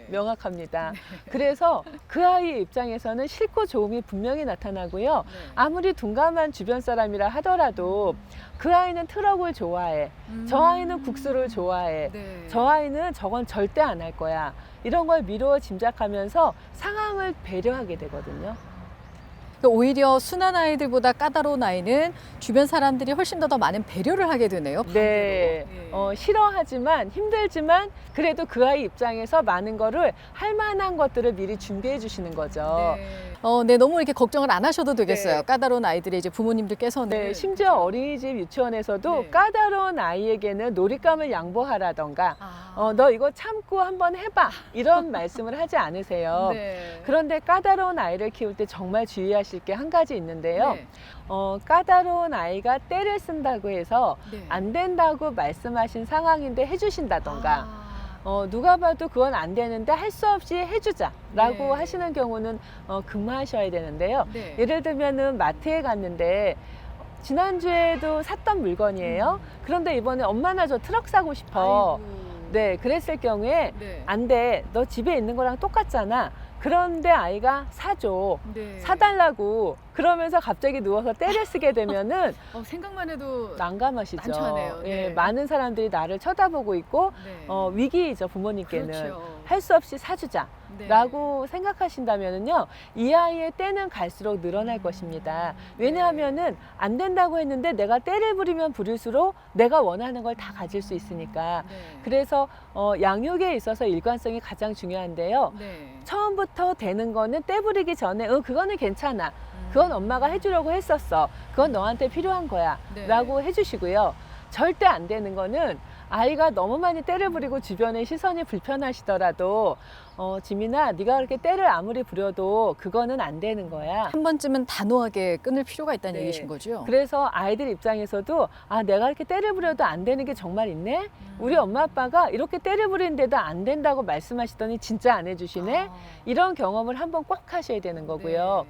명확합니다. 그래서 그 아이의 입장에서는 싫고 좋음이 분명히 나타나고요. 아무리 둔감한 주변 사람이라 하더라도 그 아이는 트러블 좋아해. 저 아이는 국수를 좋아해. 저 아이는 저건 절대 안 할 거야. 이런 걸 미루어 짐작하면서 상황을 배려하게 되거든요. 오히려 순한 아이들보다 까다로운 아이는 주변 사람들이 훨씬 더 많은 배려를 하게 되네요. 네, 싫어하지만 힘들지만 그래도 그 아이 입장에서 많은 거를 할 만한 것들을 미리 준비해 주시는 거죠. 너무 이렇게 걱정을 안 하셔도 되겠어요. 까다로운 아이들의 이제 부모님들께서는. 네, 심지어 어린이집 유치원에서도 까다로운 아이에게는 놀잇감을 양보하라던가 너 이거 참고 한번 해봐 이런 말씀을 하지 않으세요. 그런데 까다로운 아이를 키울 때 정말 주의하실 게 한 가지 있는데요. 까다로운 아이가 떼를 쓴다고 해서 안 된다고 말씀하신 상황인데 해주신다던가 누가 봐도 그건 안 되는데 할 수 없이 해주자라고 하시는 경우는 금하셔야 되는데요. 예를 들면은 마트에 갔는데 지난주에도 샀던 물건이에요. 그런데 이번에 엄마 나 저 트럭 사고 싶어. 네, 그랬을 경우에 안 돼. 너 집에 있는 거랑 똑같잖아. 그런데 아이가 사줘. 사달라고 그러면서 갑자기 누워서 떼를 쓰게 되면은 생각만 해도 난감하시죠. 난처하네요. 예, 많은 사람들이 나를 쳐다보고 있고 위기이죠. 부모님께는. 할 수 없이 사주자 라고 생각하신다면은요, 이 아이의 때는 갈수록 늘어날 것입니다. 왜냐하면은 안 된다고 했는데 내가 때를 부리면 부릴수록 내가 원하는 걸 다 가질 수 있으니까. 그래서 양육에 있어서 일관성이 가장 중요한데요. 처음부터 되는 거는 때 부리기 전에 그거는 괜찮아. 그건 엄마가 해주려고 했었어. 그건 너한테 필요한 거야. 라고 해주시고요. 절대 안 되는 거는 아이가 너무 많이 때를 부리고 주변의 시선이 불편하시더라도 지민아 네가 그렇게 때를 아무리 부려도 그거는 안 되는 거야. 한 번쯤은 단호하게 끊을 필요가 있다는 얘기신 거죠? 그래서 아이들 입장에서도 내가 이렇게 때를 부려도 안 되는 게 정말 있네? 우리 엄마 아빠가 이렇게 때를 부리는데도 안 된다고 말씀하시더니 진짜 안 해주시네? 이런 경험을 한번 꼭 하셔야 되는 거고요.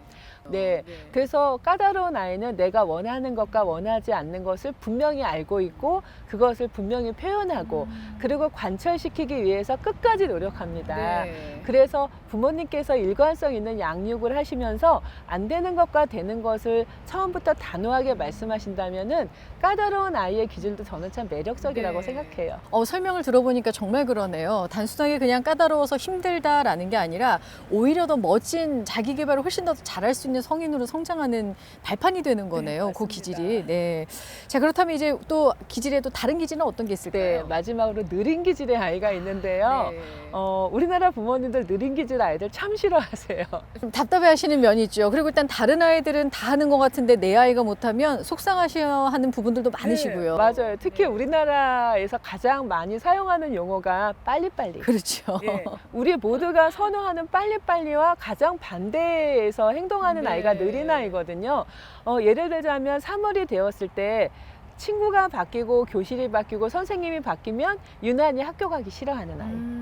네. 그래서 까다로운 아이는 내가 원하는 것과 원하지 않는 것을 분명히 알고 있고 그것을 분명히 표현하고 그리고 관철시키기 위해서 끝까지 노력합니다. 네. 그래서 부모님께서 일관성 있는 양육을 하시면서 안 되는 것과 되는 것을 처음부터 단호하게 말씀하신다면은 까다로운 아이의 기질도 저는 참 매력적이라고 네. 생각해요. 설명을 들어보니까 정말 그러네요. 단순하게 그냥 까다로워서 힘들다라는 게 아니라 오히려 더 멋진 자기 개발을 훨씬 더 잘할 수 있는 성인으로 성장하는 발판이 되는 거네요. 그 맞습니다. 기질이. 네. 자, 그렇다면 이제 또 기질에 또 다른 기질은 어떤 게 네, 있을까요? 마지막으로 느린 기질의 아이가 있는데요. 네. 우리나라 부모님들 느린 기질 아이들 참 싫어하세요. 좀 답답해 하시는 면이 있죠. 그리고 일단 다른 아이들은 다 하는 것 같은데 내 아이가 못하면 속상하셔 하는 부분들도 많으시고요. 맞아요. 특히 네. 우리나라에서 가장 많이 사용하는 용어가 빨리빨리. 그렇죠. 예. 우리 모두가 선호하는 빨리빨리와 가장 반대에서 행동하는 네. 아이가 느린 아이거든요. 예를 들자면 3월이 되었을 때 친구가 바뀌고 교실이 바뀌고 선생님이 바뀌면 유난히 학교 가기 싫어하는 아이.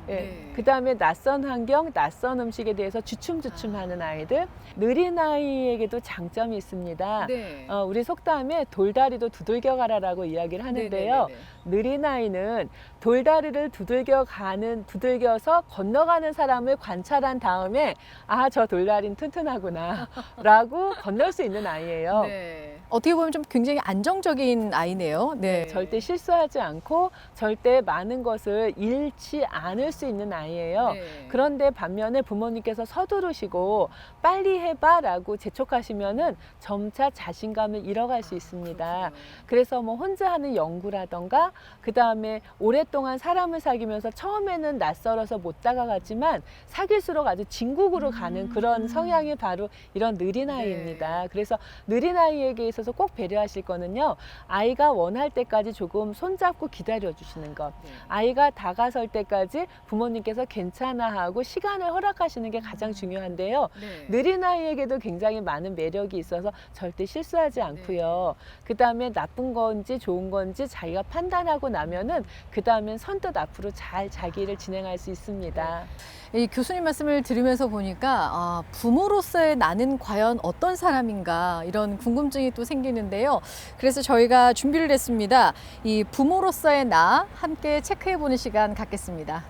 예. 네. 그다음에 낯선 환경, 낯선 음식에 대해서 주춤주춤하는 아이들. 느린 아이에게도 장점이 있습니다. 네. 우리 속담에 돌다리도 두들겨 가라라고 이야기를 하는데요. 네네네네. 느린 아이는 돌다리를 두들겨서 건너가는 사람을 관찰한 다음에 아, 저 돌다리는 튼튼하구나 라고 건널 수 있는 아이예요. 네. 어떻게 보면 좀 굉장히 안정적인 아이네요. 네. 절대 실수하지 않고 절대 많은 것을 잃지 않을 수 있는 아이예요. 네. 그런데 반면에 부모님께서 서두르시고 빨리 해봐라고 재촉하시면은 점차 자신감을 잃어갈 수 있습니다. 그렇군요. 그래서 뭐 혼자 하는 연구라던가 그 다음에 오랫동안 사람을 사귀면서 처음에는 낯설어서 못 다가갔지만 사귈수록 아주 진국으로 가는 그런 성향이 바로 이런 느린 아이입니다. 그래서 느린 아이에게 있어서 꼭 배려하실 거는요. 아이가 원할 때까지 조금 손잡고 기다려 주시는 것. 네. 아이가 다가설 때까지 부모님께서 괜찮아 하고 시간을 허락하시는 게 가장 중요한데요. 네. 느린 아이에게도 굉장히 많은 매력이 있어서 절대 실수하지 않고요. 그 다음에 나쁜 건지 좋은 건지 자기가 판단하고 나면은 그 다음엔 선뜻 앞으로 잘 자기 일을 진행할 수 있습니다. 이 교수님 말씀을 들으면서 보니까 부모로서의 나는 과연 어떤 사람인가 이런 궁금증이 또 생기는데요. 그래서 저희가 준비를 했습니다. 이 부모로서의 나 함께 체크해보는 시간 갖겠습니다.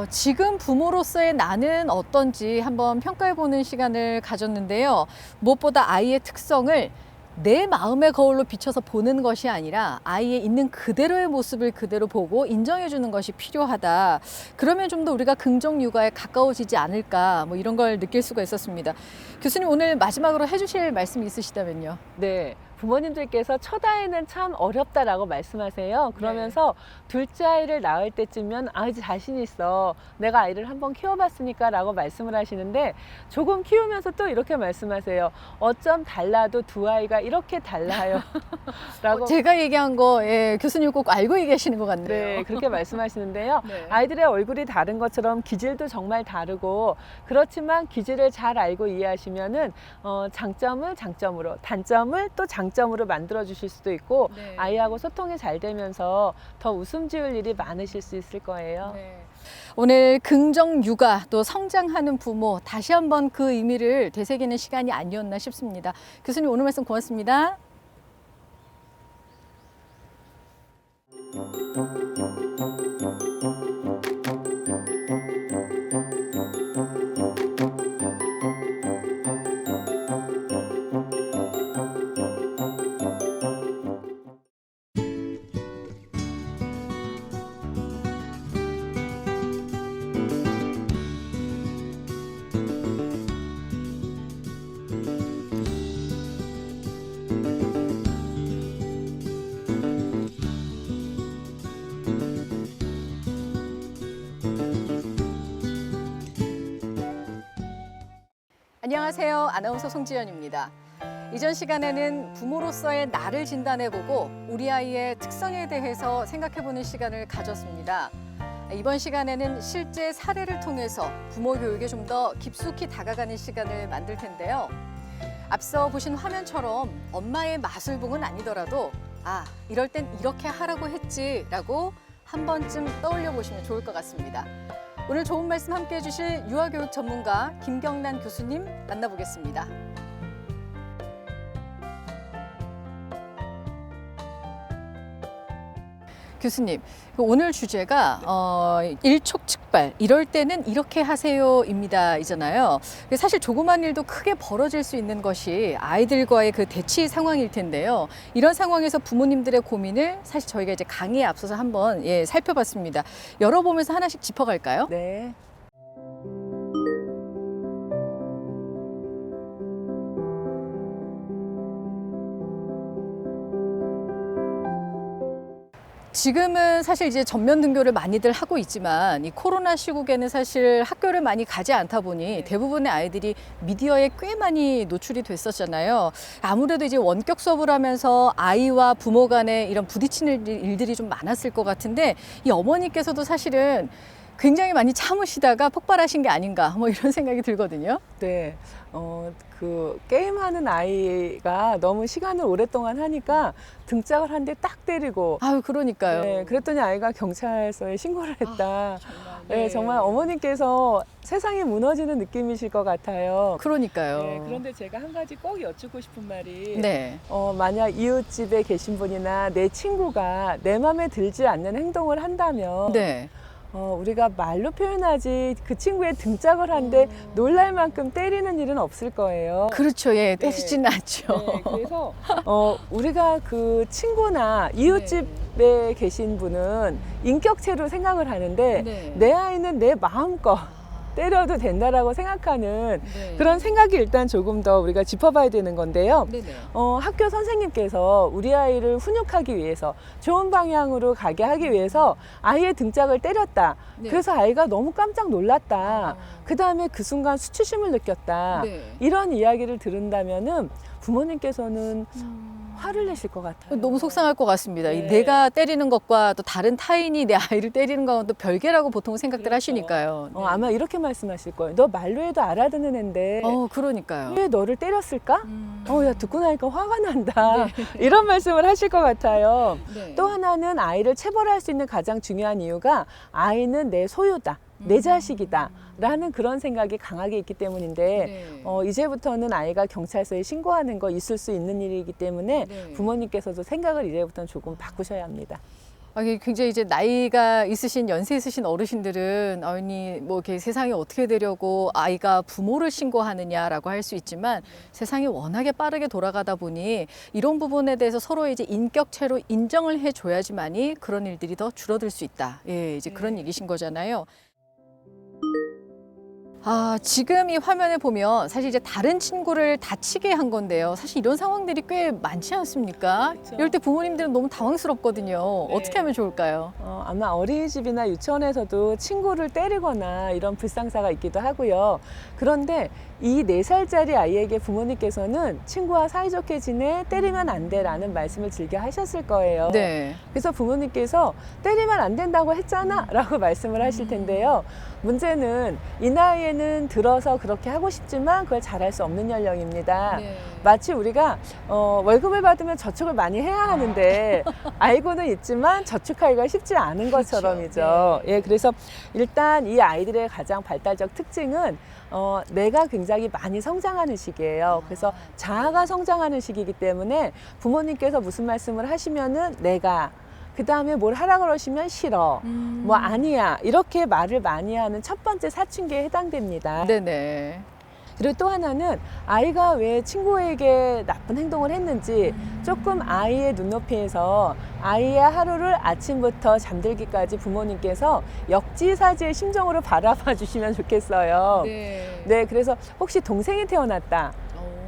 지금 부모로서의 나는 어떤지 한번 평가해보는 시간을 가졌는데요. 무엇보다 아이의 특성을 내 마음의 거울로 비춰서 보는 것이 아니라 아이의 있는 그대로의 모습을 그대로 보고 인정해주는 것이 필요하다. 그러면 좀 더 우리가 긍정 육아에 가까워지지 않을까 뭐 이런 걸 느낄 수가 있었습니다. 교수님 오늘 마지막으로 해주실 말씀이 있으시다면요. 네. 부모님들께서 첫 아이는 참 어렵다라고 말씀하세요. 그러면서 둘째 아이를 낳을 때쯤면 아, 이제 자신 있어. 내가 아이를 한번 키워봤으니까 라고 말씀을 하시는데 조금 키우면서 또 이렇게 말씀하세요. 어쩜 달라도 두 아이가 이렇게 달라요. 라고. 제가 얘기한 거 교수님 꼭 알고 얘기하시는 것 같네요. 네, 그렇게 말씀하시는데요. 네. 아이들의 얼굴이 다른 것처럼 기질도 정말 다르고 그렇지만 기질을 잘 알고 이해하시면은 장점을 장점으로, 단점을 또 장점으로 만들어 주실 수도 있고 네. 아이하고 소통이 잘 되면서 더 웃음 지을 일이 많으실 수 있을 거예요. 네. 오늘 긍정 육아 또 성장하는 부모 다시 한번 그 의미를 되새기는 시간이 아니었나 싶습니다. 교수님 오늘 말씀 고맙습니다. 안녕하세요. 아나운서 송지연입니다. 이전 시간에는 부모로서의 나를 진단해보고 우리 아이의 특성에 대해서 생각해보는 시간을 가졌습니다. 이번 시간에는 실제 사례를 통해서 부모 교육에 좀 더 깊숙이 다가가는 시간을 만들 텐데요. 앞서 보신 화면처럼 엄마의 마술봉은 아니더라도 이럴 땐 이렇게 하라고 했지라고 한 번쯤 떠올려 보시면 좋을 것 같습니다. 오늘 좋은 말씀 함께해 주실 유아교육 전문가 김경란 교수님 만나보겠습니다. 교수님, 오늘 주제가 일촉즉발, 이럴 때는 이렇게 하세요입니다 이잖아요. 사실 조그만 일도 크게 벌어질 수 있는 것이 아이들과의 그 대치 상황일 텐데요. 이런 상황에서 부모님들의 고민을 사실 저희가 이제 강의에 앞서서 한번 살펴봤습니다. 열어보면서 하나씩 짚어갈까요? 네. 지금은 사실 이제 전면 등교를 많이들 하고 있지만 이 코로나 시국에는 사실 학교를 많이 가지 않다 보니 대부분의 아이들이 미디어에 꽤 많이 노출이 됐었잖아요. 아무래도 이제 원격 수업을 하면서 아이와 부모 간에 이런 부딪히는 일들이 좀 많았을 것 같은데 이 어머니께서도 사실은 굉장히 많이 참으시다가 폭발하신 게 아닌가 뭐 이런 생각이 들거든요. 네. 그 게임하는 아이가 너무 시간을 오랫동안 하니까 등짝을 한 대 딱 때리고. 아유, 그러니까요. 네, 그랬더니 아이가 경찰서에 신고를 했다. 정말. 네, 정말 어머님께서 세상이 무너지는 느낌이실 것 같아요. 그러니까요. 네, 그런데 제가 한 가지 꼭 여쭙고 싶은 말이 네. 만약 이웃집에 계신 분이나 내 친구가 내 맘에 들지 않는 행동을 한다면 네. 우리가 말로 표현하지 그 친구의 등짝을 한데 놀랄 만큼 때리는 일은 없을 거예요. 그렇죠. 때리지는 않죠. 네, 그래서 우리가 그 친구나 이웃집에 계신 분은 인격체로 생각을 하는데 네. 내 아이는 내 마음껏 때려도 된다라고 생각하는 네. 그런 생각이 일단 조금 더 우리가 짚어봐야 되는 건데요. 네네. 학교 선생님께서 우리 아이를 훈육하기 위해서 좋은 방향으로 가게 하기 위해서 아이의 등짝을 때렸다. 네. 그래서 아이가 너무 깜짝 놀랐다. 그 다음에 그 순간 수치심을 느꼈다. 네. 이런 이야기를 들은다면은 부모님께서는 화를 내실 것 같아요. 너무 속상할 것 같습니다. 이 네. 내가 때리는 것과 또 다른 타인이 내 아이를 때리는 것은 또 별개라고 보통 생각들 그렇죠. 하시니까요. 네. 아마 이렇게 말씀하실 거예요. 너 말로 해도 알아듣는 앤데 그러니까요. 왜 너를 때렸을까? 야, 듣고 나니까 화가 난다. 네. 이런 말씀을 하실 것 같아요. 네. 또 하나는 아이를 체벌할 수 있는 가장 중요한 이유가 아이는 내 소유다, 내 자식이다 라는 그런 생각이 강하게 있기 때문인데 네. 이제부터는 아이가 경찰서에 신고하는 거 있을 수 있는 일이기 때문에 네. 부모님께서도 생각을 이제부터는 조금 바꾸셔야 합니다. 이게 굉장히 이제 나이가 있으신 연세 있으신 어르신들은 아니 뭐 이렇게 세상이 어떻게 되려고 아이가 부모를 신고하느냐라고 할 수 있지만 세상이 워낙에 빠르게 돌아가다 보니 이런 부분에 대해서 서로 이제 인격체로 인정을 해줘야지만이 그런 일들이 더 줄어들 수 있다. 이제 그런 얘기신 거잖아요. 지금 이 화면에 보면 사실 이제 다른 친구를 다치게 한 건데요. 사실 이런 상황들이 꽤 많지 않습니까? 그렇죠. 이럴 때 부모님들은 너무 당황스럽거든요. 네. 어떻게 하면 좋을까요? 아마 어린이집이나 유치원에서도 친구를 때리거나 이런 불상사가 있기도 하고요. 그런데 이 4살짜리 아이에게 부모님께서는 친구와 사이좋게 지내, 때리면 안 돼라는 말씀을 즐겨 하셨을 거예요. 네. 그래서 부모님께서 때리면 안 된다고 했잖아 라고 말씀을 하실 텐데요. 문제는 이 나이에는 들어서 그렇게 하고 싶지만 그걸 잘할 수 없는 연령입니다. 네. 마치 우리가 월급을 받으면 저축을 많이 해야 하는데 알고는 있지만 저축하기가 쉽지 않은 것처럼이죠. 네. 그래서 일단 이 아이들의 가장 발달적 특징은 내가 굉장히 많이 성장하는 시기예요. 그래서 자아가 성장하는 시기이기 때문에 부모님께서 무슨 말씀을 하시면은 내가 그 다음에 뭘 하라 그러시면 싫어. 뭐 아니야. 이렇게 말을 많이 하는 첫 번째 사춘기에 해당됩니다. 네네. 그리고 또 하나는 아이가 왜 친구에게 나쁜 행동을 했는지 조금 아이의 눈높이에서 아이의 하루를 아침부터 잠들기까지 부모님께서 역지사지의 심정으로 바라봐 주시면 좋겠어요. 네. 네, 그래서 혹시 동생이 태어났다.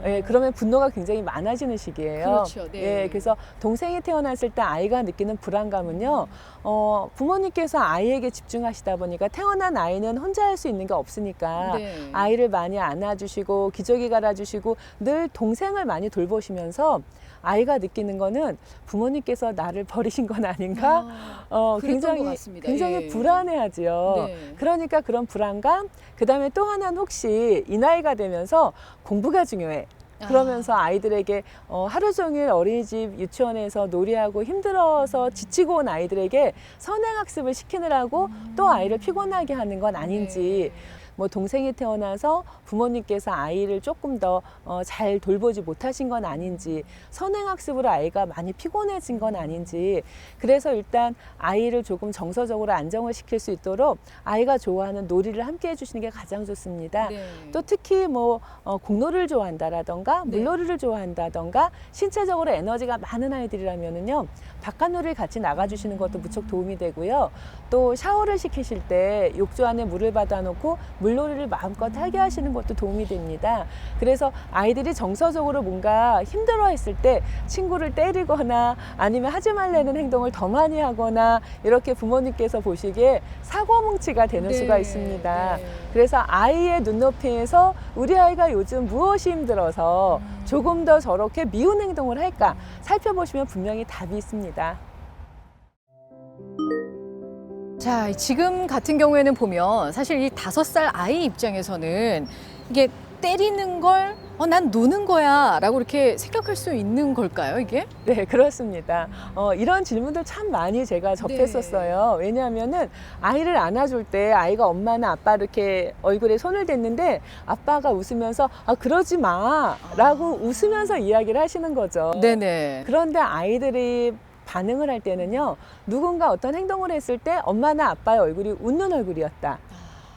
예, 그러면 분노가 굉장히 많아지는 시기예요. 그렇죠. 네. 예, 그래서 동생이 태어났을 때 아이가 느끼는 불안감은요, 부모님께서 아이에게 집중하시다 보니까 태어난 아이는 혼자 할 수 있는 게 없으니까 네. 아이를 많이 안아주시고 기저귀 갈아주시고 늘 동생을 많이 돌보시면서 아이가 느끼는 거는 부모님께서 나를 버리신 건 아닌가? 그랬던 것 굉장히 같습니다. 굉장히 예. 불안해하지요. 네. 그러니까 그런 불안감, 그다음에 또 하나는 혹시 이 나이가 되면서 공부가 중요해. 그러면서 아이들에게 하루 종일 어린이집, 유치원에서 놀이하고 힘들어서 지치고 온 아이들에게 선행학습을 시키느라고 또 아이를 피곤하게 하는 건 아닌지, 뭐 동생이 태어나서 부모님께서 아이를 조금 더 잘 돌보지 못하신 건 아닌지, 선행학습으로 아이가 많이 피곤해진 건 아닌지, 그래서 일단 아이를 조금 정서적으로 안정을 시킬 수 있도록 아이가 좋아하는 놀이를 함께 해주시는 게 가장 좋습니다. 네. 또 특히 뭐 공놀이를 좋아한다라던가 네. 물놀이를 좋아한다던가 신체적으로 에너지가 많은 아이들이라면은요, 바깥놀이를 같이 나가주시는 것도 무척 도움이 되고요. 또 샤워를 시키실 때 욕조 안에 물을 받아놓고 물놀이를 마음껏 하게 하시는 것도 도움이 됩니다. 그래서 아이들이 정서적으로 뭔가 힘들어했을 때 친구를 때리거나 아니면 하지 말라는 행동을 더 많이 하거나 이렇게 부모님께서 보시기에 사고뭉치가 되는 네. 수가 있습니다. 네. 그래서 아이의 눈높이에서 우리 아이가 요즘 무엇이 힘들어서 조금 더 저렇게 미운 행동을 할까 살펴보시면 분명히 답이 있습니다. 자, 지금 같은 경우에는 보면 사실 이 5살 아이 입장에서는 이게 때리는 걸 난 노는 거야 라고 이렇게 생각할 수 있는 걸까요, 이게? 네, 그렇습니다. 이런 질문들 참 많이 제가 접했었어요. 왜냐하면은 아이를 안아줄 때 아이가 엄마나 아빠 이렇게 얼굴에 손을 댔는데 아빠가 웃으면서 그러지 마 라고 웃으면서 이야기를 하시는 거죠. 네네. 그런데 아이들이 반응을 할 때는요, 누군가 어떤 행동을 했을 때 엄마나 아빠의 얼굴이 웃는 얼굴이었다.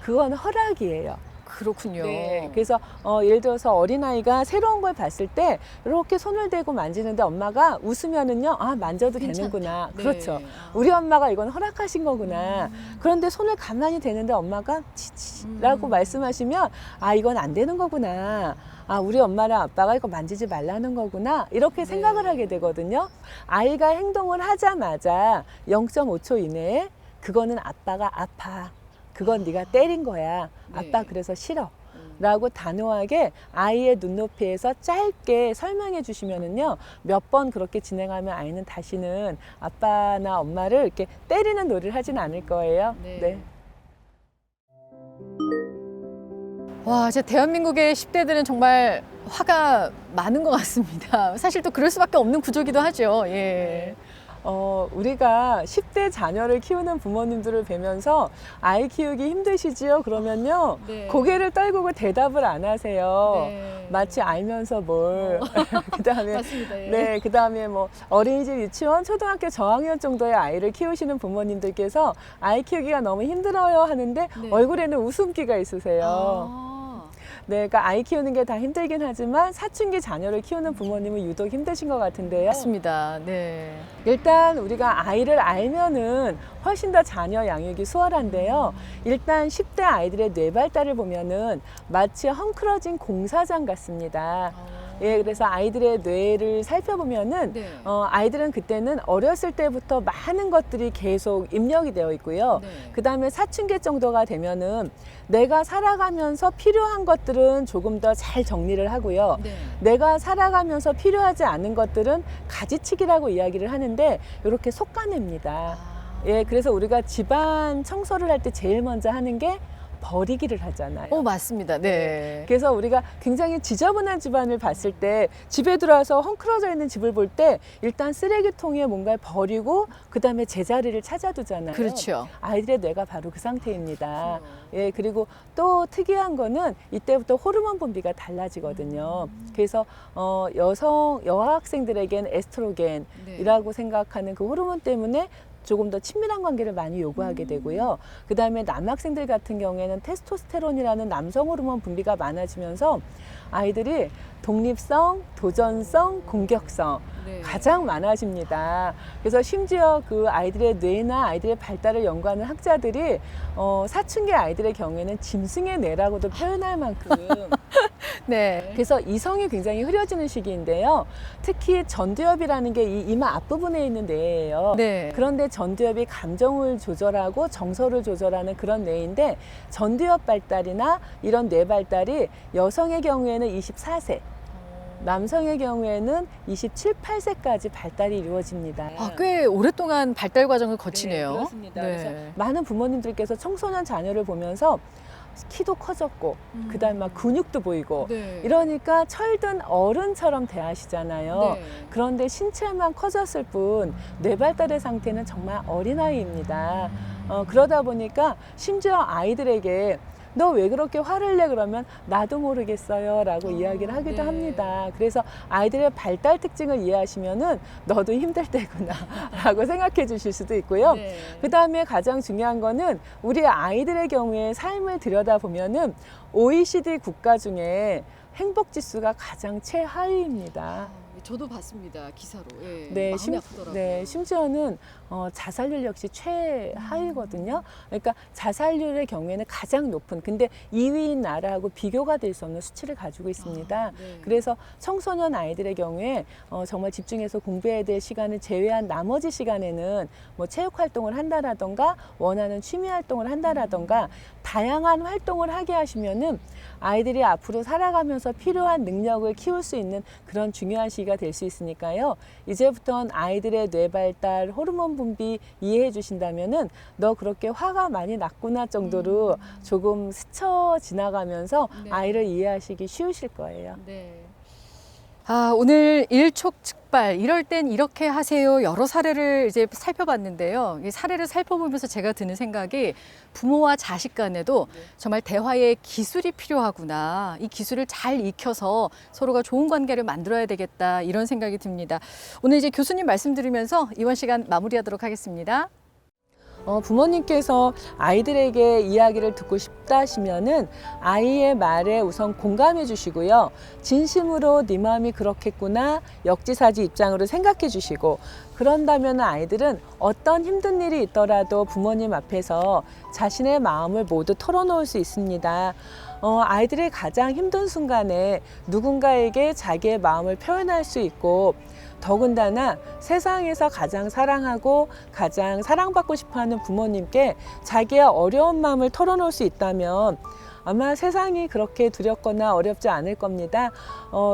그건 허락이에요. 그렇군요. 네, 그래서 예를 들어서 어린아이가 새로운 걸 봤을 때 이렇게 손을 대고 만지는데 엄마가 웃으면은요, 만져도 괜찮다. 되는구나. 네. 그렇죠. 우리 엄마가 이건 허락하신 거구나. 그런데 손을 가만히 대는데 엄마가 치치라고 말씀하시면 이건 안 되는 거구나. 우리 엄마랑 아빠가 이거 만지지 말라는 거구나. 이렇게 생각을 하게 되거든요. 아이가 행동을 하자마자 0.5초 이내에 그거는 아빠가 아파. 그건 네가 때린 거야. 아빠 네. 그래서 싫어. 라고 단호하게 아이의 눈높이에서 짧게 설명해 주시면은요, 몇 번 그렇게 진행하면 아이는 다시는 아빠나 엄마를 이렇게 때리는 놀이를 하진 않을 거예요. 네. 와, 진짜 대한민국의 10대들은 정말 화가 많은 것 같습니다. 사실 또 그럴 수밖에 없는 구조기도 하죠. 예. 우리가 10대 자녀를 키우는 부모님들을 뵈면서 아이 키우기 힘드시지요? 그러면요, 네. 고개를 떨구고 대답을 안 하세요. 네. 마치 알면서 뭘. 그다음에 맞습니다. 예. 네, 그다음에 뭐 어린이집, 유치원, 초등학교 저학년 정도의 아이를 키우시는 부모님들께서 아이 키우기가 너무 힘들어요 하는데 네. 얼굴에는 웃음기가 있으세요. 네, 그러니까 아이 키우는 게 다 힘들긴 하지만 사춘기 자녀를 키우는 부모님은 유독 힘드신 것 같은데요. 맞습니다. 네. 일단 우리가 아이를 알면은 훨씬 더 자녀 양육이 수월한데요. 일단 10대 아이들의 뇌 발달을 보면은 마치 헝클어진 공사장 같습니다. 예, 그래서 아이들의 뇌를 살펴보면은 네. 아이들은 그때는 어렸을 때부터 많은 것들이 계속 입력이 되어 있고요. 네. 그다음에 사춘기 정도가 되면은 내가 살아가면서 필요한 것들은 조금 더 잘 정리를 하고요. 네. 내가 살아가면서 필요하지 않은 것들은 가지치기라고 이야기를 하는데 이렇게 솎아냅니다. 예, 그래서 우리가 집안 청소를 할 때 제일 먼저 하는 게 버리기를 하잖아요. 맞습니다. 네. 그래서 우리가 굉장히 지저분한 집안을 봤을 때 집에 들어와서 헝클어져 있는 집을 볼 때 일단 쓰레기통에 뭔가를 버리고 그다음에 제자리를 찾아두잖아요. 그렇죠. 아이들의 뇌가 바로 그 상태입니다. 예, 그리고 또 특이한 거는 이때부터 호르몬 분비가 달라지거든요. 그래서 여학생들에겐 에스트로겐이라고 네. 생각하는 그 호르몬 때문에 조금 더 친밀한 관계를 많이 요구하게 되고요. 그 다음에 남학생들 같은 경우에는 테스토스테론이라는 남성 호르몬 분비가 많아지면서 아이들이 독립성, 도전성, 공격성 네. 가장 많아집니다. 그래서 심지어 그 아이들의 뇌나 아이들의 발달을 연구하는 학자들이 사춘기 아이들의 경우에는 짐승의 뇌라고도 표현할 만큼 네. 그래서 이성이 굉장히 흐려지는 시기인데요. 특히 전두엽이라는 게 이 이마 앞부분에 있는 뇌예요. 네. 그런데 전두엽이 감정을 조절하고 정서를 조절하는 그런 뇌인데 전두엽 발달이나 이런 뇌 발달이 여성의 경우에는 24세, 남성의 경우에는 27, 8세까지 발달이 이루어집니다. 꽤 오랫동안 발달 과정을 네, 거치네요. 그렇습니다. 네. 그래서 많은 부모님들께서 청소년 자녀를 보면서 키도 커졌고 그다음에 막 근육도 보이고 네. 이러니까 철든 어른처럼 대하시잖아요. 네. 그런데 신체만 커졌을 뿐 뇌 발달의 상태는 정말 어린아이입니다. 그러다 보니까 심지어 아이들에게 너 왜 그렇게 화를 내? 그러면 나도 모르겠어요 라고 이야기를 하기도 네. 합니다. 그래서 아이들의 발달 특징을 이해하시면은 너도 힘들 때구나 라고 생각해 주실 수도 있고요. 네. 그 다음에 가장 중요한 거는 우리 아이들의 경우에 삶을 들여다보면은 OECD 국가 중에 행복 지수가 가장 최하위입니다. 저도 봤습니다. 기사로. 예. 네, 마음이 아프더라고요. 네, 심지어는 자살률 역시 최하위거든요. 그러니까 자살률의 경우에는 가장 높은, 근데 2위인 나라하고 비교가 될 수 없는 수치를 가지고 있습니다. 네. 그래서 청소년 아이들의 경우에 정말 집중해서 공부해야 될 시간을 제외한 나머지 시간에는 뭐 체육 활동을 한다라던가 원하는 취미 활동을 한다라던가 다양한 활동을 하게 하시면은 아이들이 앞으로 살아가면서 필요한 능력을 키울 수 있는 그런 중요한 시기가 될 수 있으니까요. 이제부터는 아이들의 뇌 발달, 호르몬 분비 이해해 주신다면은 너 그렇게 화가 많이 났구나 정도로 조금 스쳐 지나가면서 네. 아이를 이해하시기 쉬우실 거예요. 네. 오늘 일촉즉발, 이럴 땐 이렇게 하세요. 여러 사례를 이제 살펴봤는데요. 이 사례를 살펴보면서 제가 드는 생각이 부모와 자식 간에도 정말 대화의 기술이 필요하구나. 이 기술을 잘 익혀서 서로가 좋은 관계를 만들어야 되겠다. 이런 생각이 듭니다. 오늘 이제 교수님 말씀 들으면서 이번 시간 마무리하도록 하겠습니다. 부모님께서 아이들에게 이야기를 듣고 싶다 하시면은 아이의 말에 우선 공감해 주시고요. 진심으로 네 마음이 그렇겠구나 역지사지 입장으로 생각해 주시고 그런다면 아이들은 어떤 힘든 일이 있더라도 부모님 앞에서 자신의 마음을 모두 털어놓을 수 있습니다. 아이들이 가장 힘든 순간에 누군가에게 자기의 마음을 표현할 수 있고 더군다나 세상에서 가장 사랑하고 가장 사랑받고 싶어하는 부모님께 자기의 어려운 마음을 털어놓을 수 있다면 아마 세상이 그렇게 두렵거나 어렵지 않을 겁니다.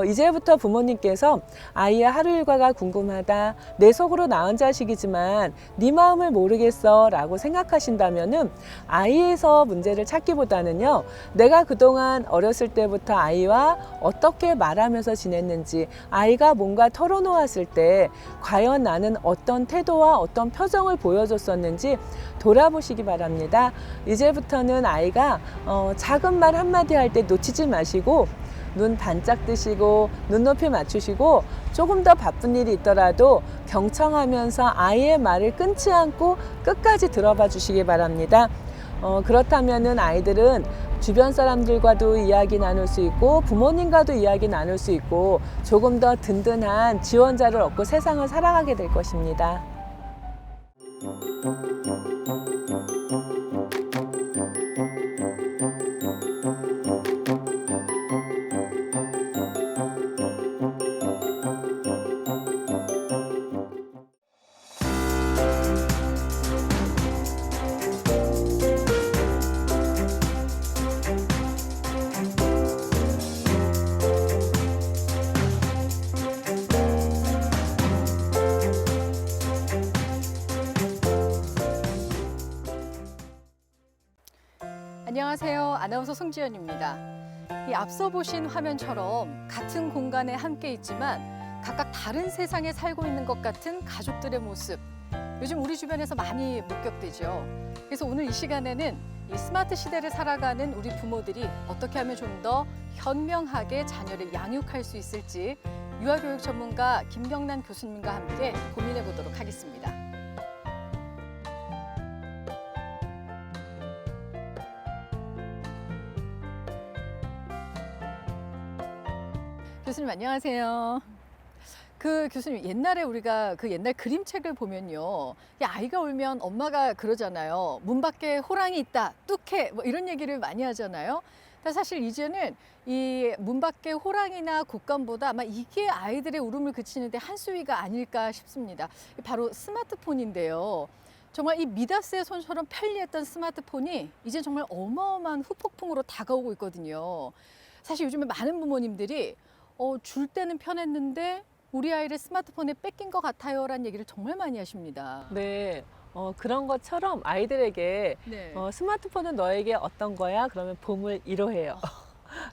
이제부터 부모님께서 아이의 하루 일과가 궁금하다. 내 속으로 낳은 자식이지만 네 마음을 모르겠어 라고 생각하신다면은 아이에서 문제를 찾기보다는요. 내가 그동안 어렸을 때부터 아이와 어떻게 말하면서 지냈는지 아이가 뭔가 털어놓았을 때 과연 나는 어떤 태도와 어떤 표정을 보여줬었는지 돌아보시기 바랍니다. 이제부터는 아이가 작은 말 한마디 할 때 놓치지 마시고 눈 반짝 뜨시고 눈높이 맞추시고 조금 더 바쁜 일이 있더라도 경청하면서 아이의 말을 끊지 않고 끝까지 들어봐 주시기 바랍니다. 그렇다면은 아이들은 주변 사람들과도 이야기 나눌 수 있고 부모님과도 이야기 나눌 수 있고 조금 더 든든한 지원자를 얻고 세상을 살아가게 될 것입니다. 안녕하세요. 아나운서 송지연입니다. 이 앞서 보신 화면처럼 같은 공간에 함께 있지만 각각 다른 세상에 살고 있는 것 같은 가족들의 모습. 요즘 우리 주변에서 많이 목격되죠. 그래서 오늘 이 시간에는 이 스마트 시대를 살아가는 우리 부모들이 어떻게 하면 좀 더 현명하게 자녀를 양육할 수 있을지 유아교육 전문가 김경란 교수님과 함께 고민해 보도록 하겠습니다. 교수님 안녕하세요. 교수님 옛날에 우리가 그 옛날 그림책을 보면요, 야, 아이가 울면 엄마가 그러잖아요. 문 밖에 호랑이 있다, 뚝해, 뭐 이런 얘기를 많이 하잖아요. 근데 사실 이제는 이 문 밖의 호랑이나 곶감보다 아마 이게 아이들의 울음을 그치는데 한 수위가 아닐까 싶습니다. 바로 스마트폰인데요. 정말 이 미다스의 손처럼 편리했던 스마트폰이 이제 정말 어마어마한 후폭풍으로 다가오고 있거든요. 사실 요즘에 많은 부모님들이 줄 때는 편했는데 우리 아이를 스마트폰에 뺏긴 것 같아요라는 얘기를 정말 많이 하십니다. 네. 그런 것처럼 아이들에게 네. 스마트폰은 너에게 어떤 거야? 그러면 보물 1호예요.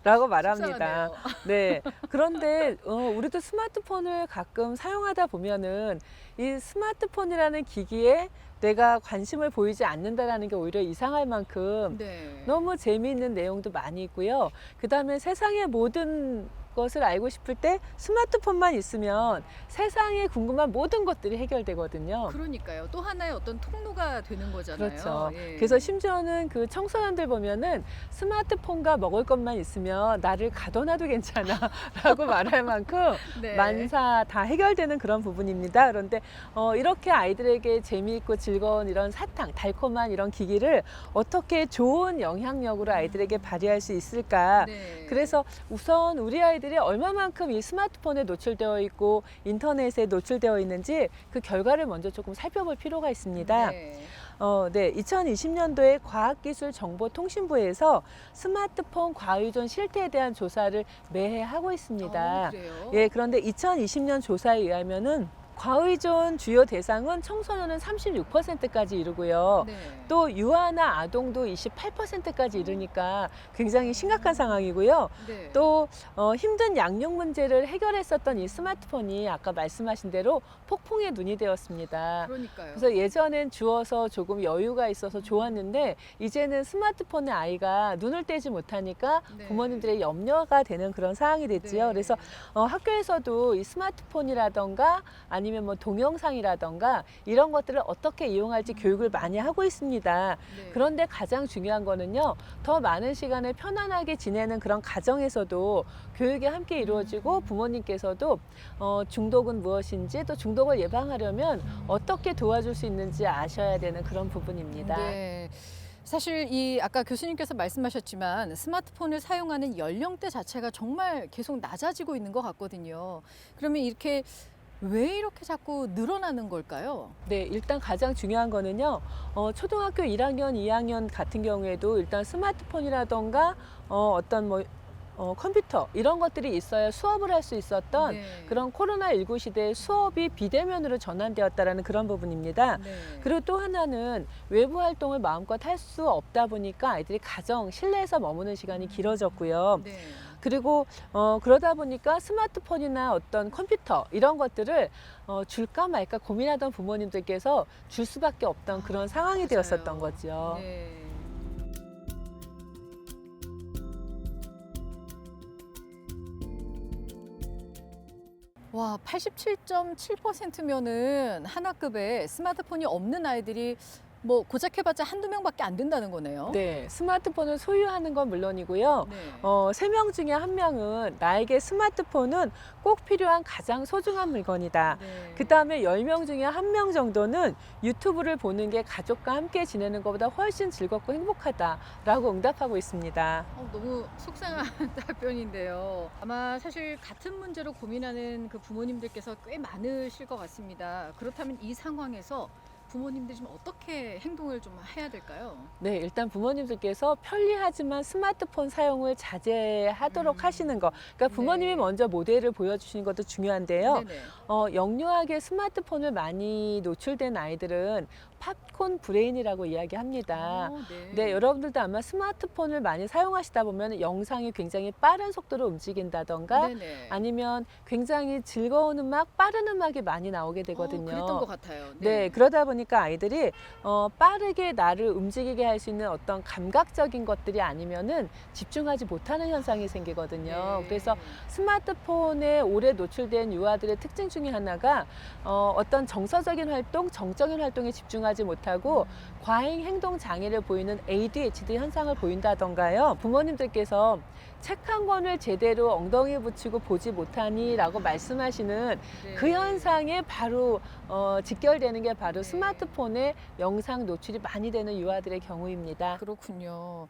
라고 말합니다. 속상하네요. 네. 그런데 우리도 스마트폰을 가끔 사용하다 보면은 이 스마트폰이라는 기기에 내가 관심을 보이지 않는다라는 게 오히려 이상할 만큼 네. 너무 재미있는 내용도 많이 있고요. 그다음에 세상의 모든 것을 알고 싶을 때 스마트폰만 있으면 세상에 궁금한 모든 것들이 해결되거든요. 그러니까요. 또 하나의 어떤 통로가 되는 거잖아요. 그렇죠. 예. 그래서 심지어는 그 청소년들 보면은 스마트폰과 먹을 것만 있으면 나를 가둬놔도 괜찮아 라고 말할 만큼 네. 만사 다 해결되는 그런 부분입니다. 그런데 이렇게 아이들에게 재미있고 즐거운 이런 사탕, 달콤한 이런 기기를 어떻게 좋은 영향력으로 아이들에게 발휘할 수 있을까? 네. 그래서 우선 우리 아이들이 얼마만큼 이 스마트폰에 노출되어 있고 인터넷에 노출되어 있는지 그 결과를 먼저 조금 살펴볼 필요가 있습니다. 네. 네, 2020년도에 과학기술정보통신부에서 스마트폰 과의존 실태에 대한 조사를 매해 하고 있습니다. 그래요? 예, 그런데 2020년 조사에 의하면은 과의존 주요 대상은 청소년은 36%까지 이르고요. 네. 또 유아나 아동도 28%까지 이르니까 굉장히 심각한 상황이고요. 네. 또 힘든 양육 문제를 해결했었던 이 스마트폰이 아까 말씀하신 대로 폭풍의 눈이 되었습니다. 그러니까요. 그래서 예전엔 주어서 조금 여유가 있어서 좋았는데 이제는 스마트폰에 아이가 눈을 떼지 못하니까 네. 부모님들의 염려가 되는 그런 상황이 됐지요. 네. 그래서 학교에서도 이 스마트폰이라던가 아니면 뭐 동영상이라던가 이런 것들을 어떻게 이용할지 교육을 많이 하고 있습니다. 네. 그런데 가장 중요한 거는요, 더 많은 시간을 편안하게 지내는 그런 가정에서도 교육이 함께 이루어지고 부모님께서도 중독은 무엇인지 또 중독을 예방하려면 어떻게 도와줄 수 있는지 아셔야 되는 그런 부분입니다. 네. 사실 이 아까 교수님께서 말씀하셨지만 스마트폰을 사용하는 연령대 자체가 정말 계속 낮아지고 있는 것 같거든요. 그러면 이렇게 왜 이렇게 자꾸 늘어나는 걸까요? 네, 일단 가장 중요한 거는요, 초등학교 1학년, 2학년 같은 경우에도 일단 스마트폰이라던가 어떤 뭐 컴퓨터 이런 것들이 있어야 수업을 할 수 있었던 네. 그런 코로나19 시대에 수업이 비대면으로 전환되었다라는 그런 부분입니다. 네. 그리고 또 하나는 외부 활동을 마음껏 할 수 없다 보니까 아이들이 가정, 실내에서 머무는 시간이 길어졌고요. 네. 그리고 그러다 보니까 스마트폰이나 어떤 컴퓨터 이런 것들을 줄까 말까 고민하던 부모님들께서 줄 수밖에 없던 그런 상황이 맞아요. 되었었던 거죠. 네. 와, 87.7%면은 한 학급에 스마트폰이 없는 아이들이 뭐 고작 해봤자 한두 명밖에 안 된다는 거네요. 네, 스마트폰을 소유하는 건 물론이고요. 네. 3명 중에 1명은 나에게 스마트폰은 꼭 필요한 가장 소중한 물건이다. 네. 그 다음에 10명 중에 1명 정도는 유튜브를 보는 게 가족과 함께 지내는 것보다 훨씬 즐겁고 행복하다라고 응답하고 있습니다. 너무 속상한 답변인데요. 아마 사실 같은 문제로 고민하는 그 부모님들께서 꽤 많으실 것 같습니다. 그렇다면 이 상황에서 부모님들이 좀 어떻게 행동을 좀 해야 될까요? 네, 일단 부모님들께서 편리하지만 스마트폰 사용을 자제하도록 하시는 거. 그러니까 부모님이 네. 먼저 모델을 보여주시는 것도 중요한데요. 네네. 영유아게 스마트폰을 많이 노출된 아이들은 팝콘 브레인이라고 이야기합니다. 네, 여러분들도 아마 스마트폰을 많이 사용하시다 보면 영상이 굉장히 빠른 속도로 움직인다던가 네네. 아니면 굉장히 즐거운 음악, 빠른 음악이 많이 나오게 되거든요. 그랬던 것 같아요. 네, 그러다 보니까 아이들이 빠르게 나를 움직이게 할 수 있는 어떤 감각적인 것들이 아니면은 집중하지 못하는 현상이 생기거든요. 네. 그래서 스마트폰에 오래 노출된 유아들의 특징 중에 하나가 어떤 정서적인 활동, 정적인 활동에 집중하지 못하고 과잉 행동 장애를 보이는 ADHD 현상을 보인다던가요. 부모님들께서 책 한 권을 제대로 엉덩이에 붙이고 보지 못하니 라고 말씀하시는 네. 그 현상에 바로 직결되는 게 바로 네. 스마트폰에 영상 노출이 많이 되는 유아들의 경우입니다. 그렇군요.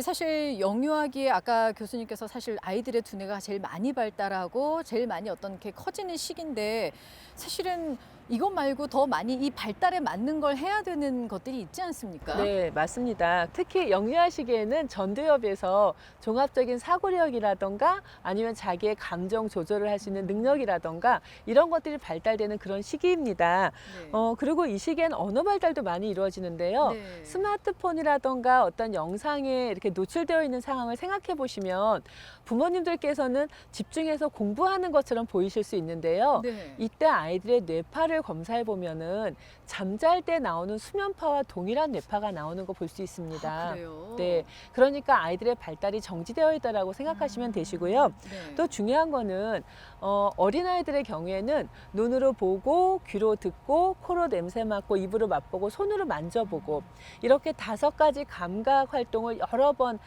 사실 영유아기에 아까 교수님께서 사실 아이들의 두뇌가 제일 많이 발달하고 제일 많이 어떤 게 커지는 시기인데 사실은 이것 말고 더 많이 이 발달에 맞는 걸 해야 되는 것들이 있지 않습니까? 네, 맞습니다. 특히 영유아 시기에는 전두엽에서 종합적인 사고력이라던가 아니면 자기의 감정 조절을 할 수 있는 능력이라던가 이런 것들이 발달되는 그런 시기입니다. 네. 그리고 이 시기엔 언어 발달도 많이 이루어지는데요. 네. 스마트폰이라던가 어떤 영상에 이렇게 노출되어 있는 상황을 생각해 보시면 부모님들께서는 집중해서 공부하는 것처럼 보이실 수 있는데요. 네. 이때 아이들의 뇌파를 검사해 보면은 잠잘 때 나오는 수면파와 동일한 뇌파가 나오는 거 볼 수 있습니다. 아, 그래요? 네, 그러니까 아이들의 발달이 정지되어 있다라고 생각하시면 되시고요. 네. 또 중요한 거는 어린아이들의 경우에는 눈으로 보고 귀로 듣고 코로 냄새 맡고 입으로 맛보고 손으로 만져보고 이렇게 5가지 감각 활동을 여러 번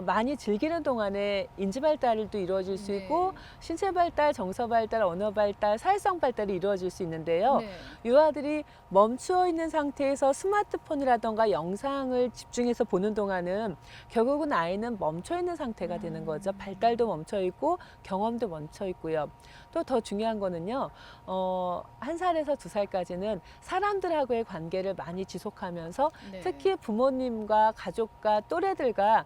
많이 즐기는 동안에 인지 발달도 이루어질 수 네. 있고 신체 발달, 정서 발달, 언어 발달, 사회성 발달이 이루어질 수 있는데요. 네. 유아들이 멈추어 있는 상태에서 스마트폰이라던가 영상을 집중해서 보는 동안은 결국은 아이는 멈춰 있는 상태가 되는 거죠. 발달도 멈춰 있고 경험도 멈춰 있고요. 또 더 중요한 거는요. 1살에서 2살까지는 사람들하고의 관계를 많이 지속하면서 네. 특히 부모님과 가족과 또래들과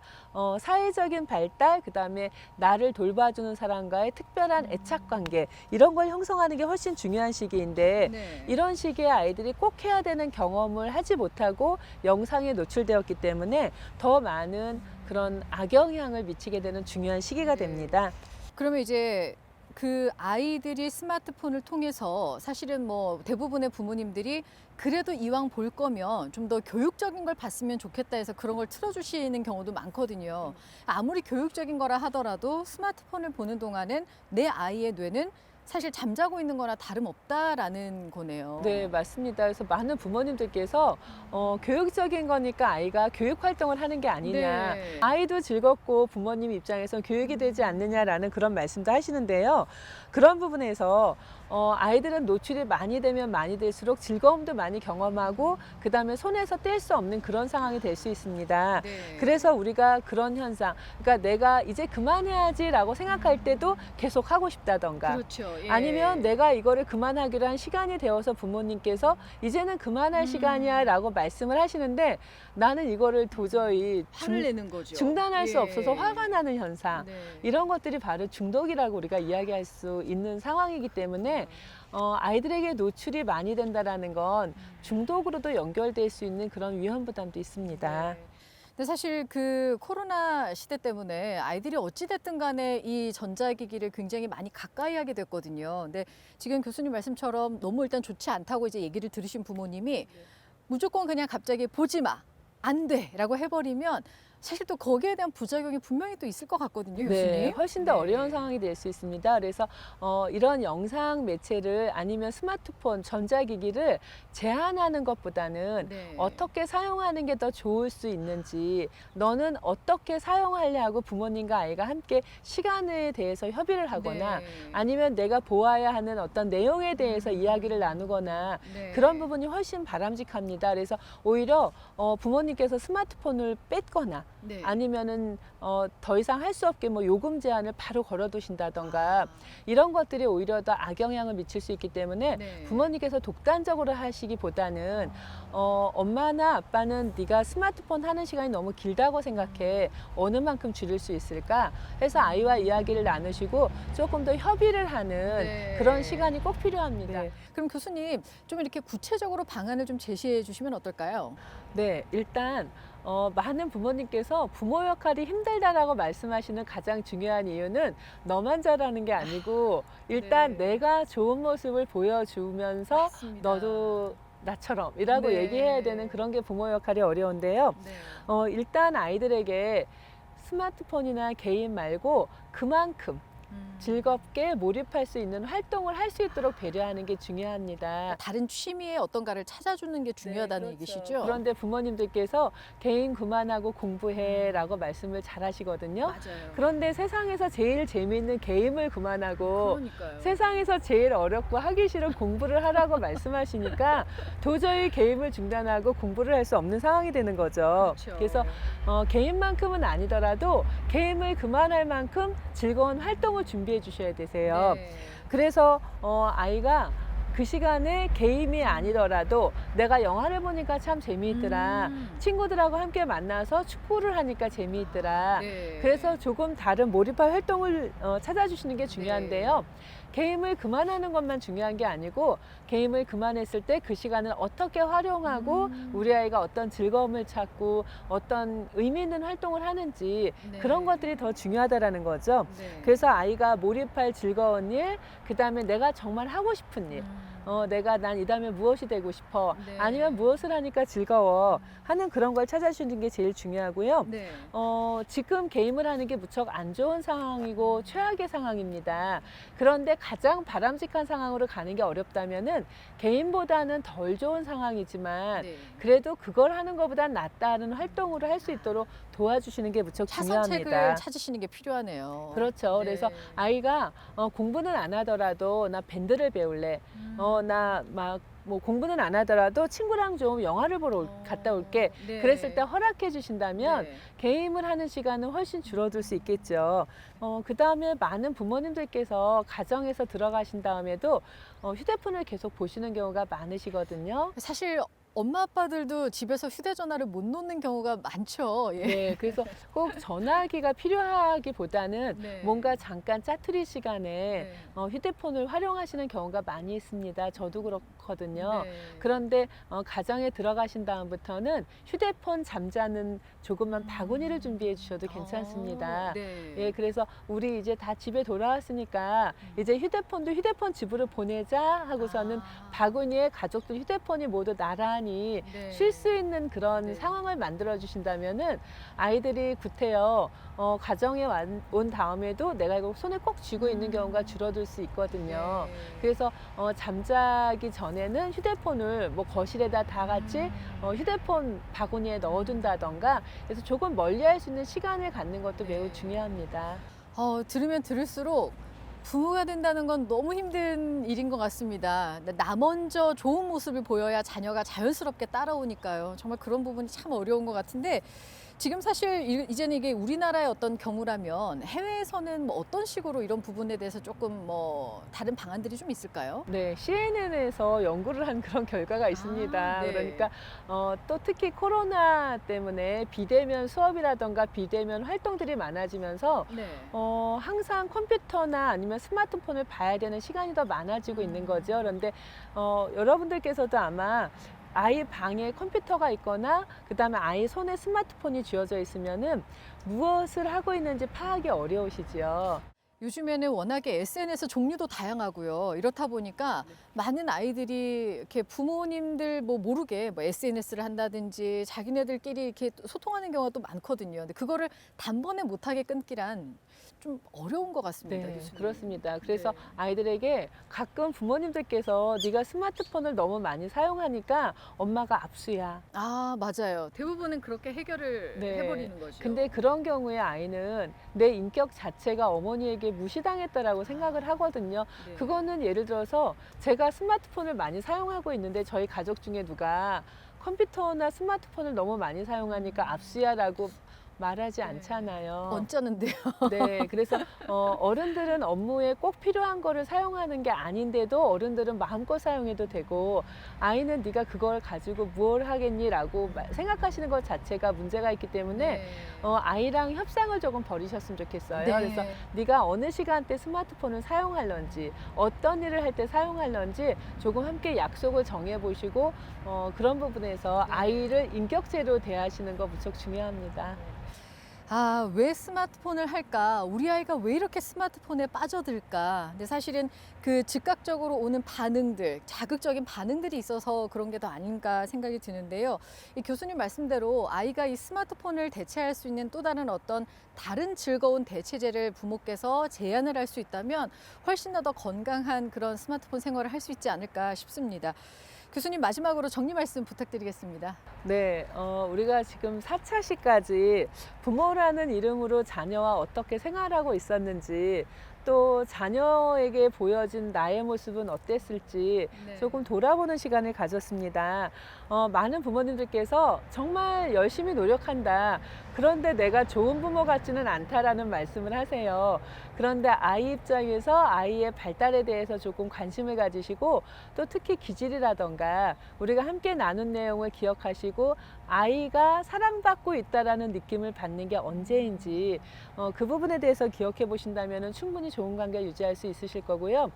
사회적인 발달, 그다음에 나를 돌봐주는 사람과의 특별한 애착 관계 이런 걸 형성하는 게 훨씬 중요한 시기인데 네. 이런 시기에 아이들이 꼭 해야 되는 경험을 하지 못하고 영상에 노출되었기 때문에 더 많은 그런 악영향을 미치게 되는 중요한 시기가 네. 됩니다. 그러면 이제 그 아이들이 스마트폰을 통해서 사실은 뭐 대부분의 부모님들이 그래도 이왕 볼 거면 좀 더 교육적인 걸 봤으면 좋겠다 해서 그런 걸 틀어주시는 경우도 많거든요. 아무리 교육적인 거라 하더라도 스마트폰을 보는 동안은 내 아이의 뇌는 사실 잠자고 있는 거나 다름없다라는 거네요. 네, 맞습니다. 그래서 많은 부모님들께서 교육적인 거니까 아이가 교육 활동을 하는 게 아니냐. 네. 아이도 즐겁고 부모님 입장에선 교육이 되지 않느냐라는 그런 말씀도 하시는데요. 그런 부분에서 아이들은 노출이 많이 되면 많이 될수록 즐거움도 많이 경험하고 그다음에 손에서 뗄 수 없는 그런 상황이 될 수 있습니다. 네. 그래서 우리가 그런 현상, 그러니까 내가 이제 그만해야지라고 생각할 때도 계속 하고 싶다던가 그렇죠. 예. 아니면 내가 이거를 그만하기로 한 시간이 되어서 부모님께서 이제는 그만할 시간이야 라고 말씀을 하시는데 나는 이거를 도저히 화를 내는 거죠. 중단할 수 예. 없어서 화가 나는 현상 네. 이런 것들이 바로 중독이라고 우리가 이야기할 수 있는 상황이기 때문에 아이들에게 노출이 많이 된다라는 건 중독으로도 연결될 수 있는 그런 위험 부담도 있습니다. 네. 근데 사실 그 코로나 시대 때문에 아이들이 어찌됐든 간에 이 전자기기를 굉장히 많이 가까이 하게 됐거든요. 근데 지금 교수님 말씀처럼 너무 일단 좋지 않다고 이제 얘기를 들으신 부모님이 무조건 그냥 갑자기 보지 마, 안 돼 라고 해버리면 사실 또 거기에 대한 부작용이 분명히 또 있을 것 같거든요, 교수님. 네, 훨씬 더 네. 어려운 상황이 될 수 있습니다. 그래서 이런 영상 매체를 아니면 스마트폰, 전자기기를 제한하는 것보다는 네. 어떻게 사용하는 게 더 좋을 수 있는지 너는 어떻게 사용하려고 부모님과 아이가 함께 시간에 대해서 협의를 하거나 네. 아니면 내가 보아야 하는 어떤 내용에 대해서 이야기를 나누거나 네. 그런 부분이 훨씬 바람직합니다. 그래서 오히려 부모님께서 스마트폰을 뺐거나 네. 아니면은 더 이상 할 수 없게 뭐 요금 제한을 바로 걸어두신다던가 이런 것들이 오히려 더 악영향을 미칠 수 있기 때문에 네. 부모님께서 독단적으로 하시기보다는 엄마나 아빠는 네가 스마트폰 하는 시간이 너무 길다고 생각해 어느 만큼 줄일 수 있을까 해서 아이와 이야기를 나누시고 조금 더 협의를 하는 네. 그런 시간이 꼭 필요합니다. 네. 그럼 교수님 좀 이렇게 구체적으로 방안을 좀 제시해 주시면 어떨까요? 네, 일단 많은 부모님께서 부모 역할이 힘들다라고 말씀하시는 가장 중요한 이유는 너만 잘하는 게 아니고 일단 네. 내가 좋은 모습을 보여주면서 맞습니다. 너도 나처럼이라고 네. 얘기해야 되는 그런 게 부모 역할이 어려운데요. 네. 일단 아이들에게 스마트폰이나 게임 말고 그만큼 즐겁게 몰입할 수 있는 활동을 할 수 있도록 배려하는 게 중요합니다. 다른 취미에 어떤가를 찾아주는 게 중요하다는 네, 그렇죠. 얘기시죠? 그런데 부모님들께서 개인 그만하고 공부해라고 말씀을 잘 하시거든요. 맞아요. 그런데 세상에서 제일 재미있는 게임을 그만하고 그러니까요. 세상에서 제일 어렵고 하기 싫은 공부를 하라고 말씀하시니까 도저히 게임을 중단하고 공부를 할 수 없는 상황이 되는 거죠. 그렇죠. 그래서 게임만큼은 아니더라도 게임을 그만할 만큼 즐거운 활동을 준비해 주셔야 되세요. 네. 그래서 아이가 그 시간에 게임이 아니더라도 내가 영화를 보니까 참 재미있더라. 친구들하고 함께 만나서 축구를 하니까 재미있더라. 네. 그래서 조금 다른 몰입할 활동을 찾아주시는 게 중요한데요. 게임을 그만하는 것만 중요한 게 아니고 게임을 그만했을 때 그 시간을 어떻게 활용하고 우리 아이가 어떤 즐거움을 찾고 어떤 의미 있는 활동을 하는지 네. 그런 것들이 더 중요하다라는 거죠. 네. 그래서 아이가 몰입할 즐거운 일, 그 다음에 내가 정말 하고 싶은 일, 난 이 다음에 무엇이 되고 싶어, 네. 아니면 무엇을 하니까 즐거워 하는 그런 걸 찾아주는 게 제일 중요하고요. 네. 지금 게임을 하는 게 무척 안 좋은 상황이고 최악의 상황입니다. 그런데 가장 바람직한 상황으로 가는 게 어렵다면은 게임보다는 덜 좋은 상황이지만 네. 그래도 그걸 하는 것보단 낫다는 활동으로 할 수 있도록 도와주시는 게 무척 차선책을 중요합니다. 찾으시는 게 필요하네요. 그렇죠. 네. 그래서 아이가 공부는 안 하더라도 나 밴드를 배울래. 나 막 뭐 공부는 안 하더라도 친구랑 좀 영화를 보러 갔다 올게. 네. 그랬을 때 허락해 주신다면 네. 게임을 하는 시간은 훨씬 줄어들 수 있겠죠. 그 다음에 많은 부모님들께서 가정에서 들어가신 다음에도 휴대폰을 계속 보시는 경우가 많으시거든요. 사실 엄마 아빠들도 집에서 휴대전화를 못 놓는 경우가 많죠. 예. 네, 그래서 꼭 전화기가 필요하기보다는 네. 뭔가 잠깐 짜투리 시간에 네. 휴대폰을 활용하시는 경우가 많이 있습니다. 저도 그렇거든요. 네. 그런데 가정에 들어가신 다음부터는 휴대폰 잠자는 조그만 바구니를 준비해 주셔도 괜찮습니다. 네. 예, 그래서 우리 이제 다 집에 돌아왔으니까 이제 휴대폰도 휴대폰 집으로 보내자 하고서는 바구니에 가족들 휴대폰이 모두 나란히 네. 쉴 수 있는 그런 네. 상황을 만들어 주신다면은 아이들이 구태여 가정에 온 다음에도 내가 이거 손에 꼭 쥐고 있는 경우가 줄어들 수 있거든요. 네. 그래서 잠자기 전에는 휴대폰을 뭐 거실에다 다 같이 휴대폰 바구니에 넣어둔다던가 그래서 조금 멀리할 수 있는 시간을 갖는 것도 네. 매우 중요합니다. 들으면 들을수록 부모가 된다는 건 너무 힘든 일인 것 같습니다. 나 먼저 좋은 모습을 보여야 자녀가 자연스럽게 따라오니까요. 정말 그런 부분이 참 어려운 것 같은데 지금 사실 이제는 이게 우리나라의 어떤 경우라면 해외에서는 뭐 어떤 식으로 이런 부분에 대해서 조금 뭐 다른 방안들이 좀 있을까요? 네, CNN에서 연구를 한 그런 결과가 있습니다. 네. 그러니까 또 특히 코로나 때문에 비대면 수업이라던가 비대면 활동들이 많아지면서 네. 항상 컴퓨터나 아니면 스마트폰을 봐야 되는 시간이 더 많아지고 있는 거죠. 그런데 여러분들께서도 아마 아이 방에 컴퓨터가 있거나 그다음에 아이 손에 스마트폰이 쥐어져 있으면은 무엇을 하고 있는지 파악이 어려우시죠. 요즘에는 워낙에 SNS 종류도 다양하고요. 이렇다 보니까 많은 아이들이 이렇게 부모님들 뭐 모르게 뭐 SNS를 한다든지 자기네들끼리 이렇게 소통하는 경우가 또 많거든요. 근데 그거를 단번에 못하게 끊기란 좀 어려운 것 같습니다. 네, 교수님. 그렇습니다. 그래서 네. 아이들에게 가끔 부모님들께서 네가 스마트폰을 너무 많이 사용하니까 엄마가 압수야. 아, 맞아요. 대부분은 그렇게 해결을 네. 해버리는 거죠. 근데 그런 경우에 아이는 내 인격 자체가 어머니에게 무시당했다라고 생각을 하거든요. 네. 그거는 예를 들어서 제가 스마트폰을 많이 사용하고 있는데 저희 가족 중에 누가 컴퓨터나 스마트폰을 너무 많이 사용하니까 압수야라고 말하지 네. 않잖아요. 언짢은데요. 네, 그래서 어른들은 업무에 꼭 필요한 거를 사용하는 게 아닌데도 어른들은 마음껏 사용해도 되고 아이는 네가 그걸 가지고 뭘 하겠니라고 생각하시는 것 자체가 문제가 있기 때문에 네. 아이랑 협상을 조금 벌이셨으면 좋겠어요. 네. 그래서 네가 어느 시간대 스마트폰을 사용할런지 어떤 일을 할 때 사용할런지 조금 함께 약속을 정해 보시고 그런 부분에서 네. 아이를 인격체로 대하시는 거 무척 중요합니다. 아, 왜 스마트폰을 할까? 우리 아이가 왜 이렇게 스마트폰에 빠져들까? 근데 사실은 그 즉각적으로 오는 반응들, 자극적인 반응들이 있어서 그런 게 더 아닌가 생각이 드는데요. 이 교수님 말씀대로 아이가 이 스마트폰을 대체할 수 있는 또 다른 어떤 다른 즐거운 대체제를 부모께서 제안을 할 수 있다면 훨씬 더 건강한 그런 스마트폰 생활을 할 수 있지 않을까 싶습니다. 교수님 마지막으로 정리 말씀 부탁드리겠습니다. 네, 우리가 지금 4차시까지 부모라는 이름으로 자녀와 어떻게 생활하고 있었는지 또 자녀에게 보여진 나의 모습은 어땠을지 네. 조금 돌아보는 시간을 가졌습니다. 많은 부모님들께서 정말 열심히 노력한다. 그런데 내가 좋은 부모 같지는 않다라는 말씀을 하세요. 그런데 아이 입장에서 아이의 발달에 대해서 조금 관심을 가지시고 또 특히 기질이라던가 우리가 함께 나눈 내용을 기억하시고 아이가 사랑받고 있다라는 느낌을 받는 게 언제인지 그 부분에 대해서 기억해 보신다면 충분히 좋은 관계 유지할 수 있으실 거고요.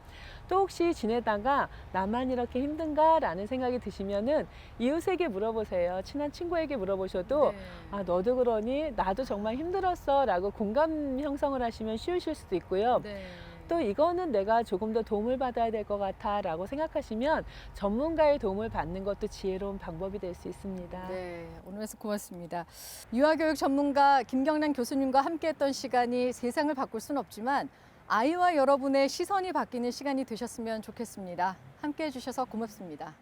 또 혹시 지내다가 나만 이렇게 힘든가 라는 생각이 드시면은 이웃에게 물어보세요. 친한 친구에게 물어보셔도 네. 아, 너도 그러니 나도 정말 힘들었어 라고 공감 형성을 하시면 쉬우실 수도 있고요. 네. 또 이거는 내가 조금 더 도움을 받아야 될 것 같아 라고 생각하시면 전문가의 도움을 받는 것도 지혜로운 방법이 될 수 있습니다. 네, 오늘 말씀 고맙습니다. 유아교육 전문가 김경란 교수님과 함께했던 시간이 세상을 바꿀 수는 없지만 아이와 여러분의 시선이 바뀌는 시간이 되셨으면 좋겠습니다. 함께해 주셔서 고맙습니다.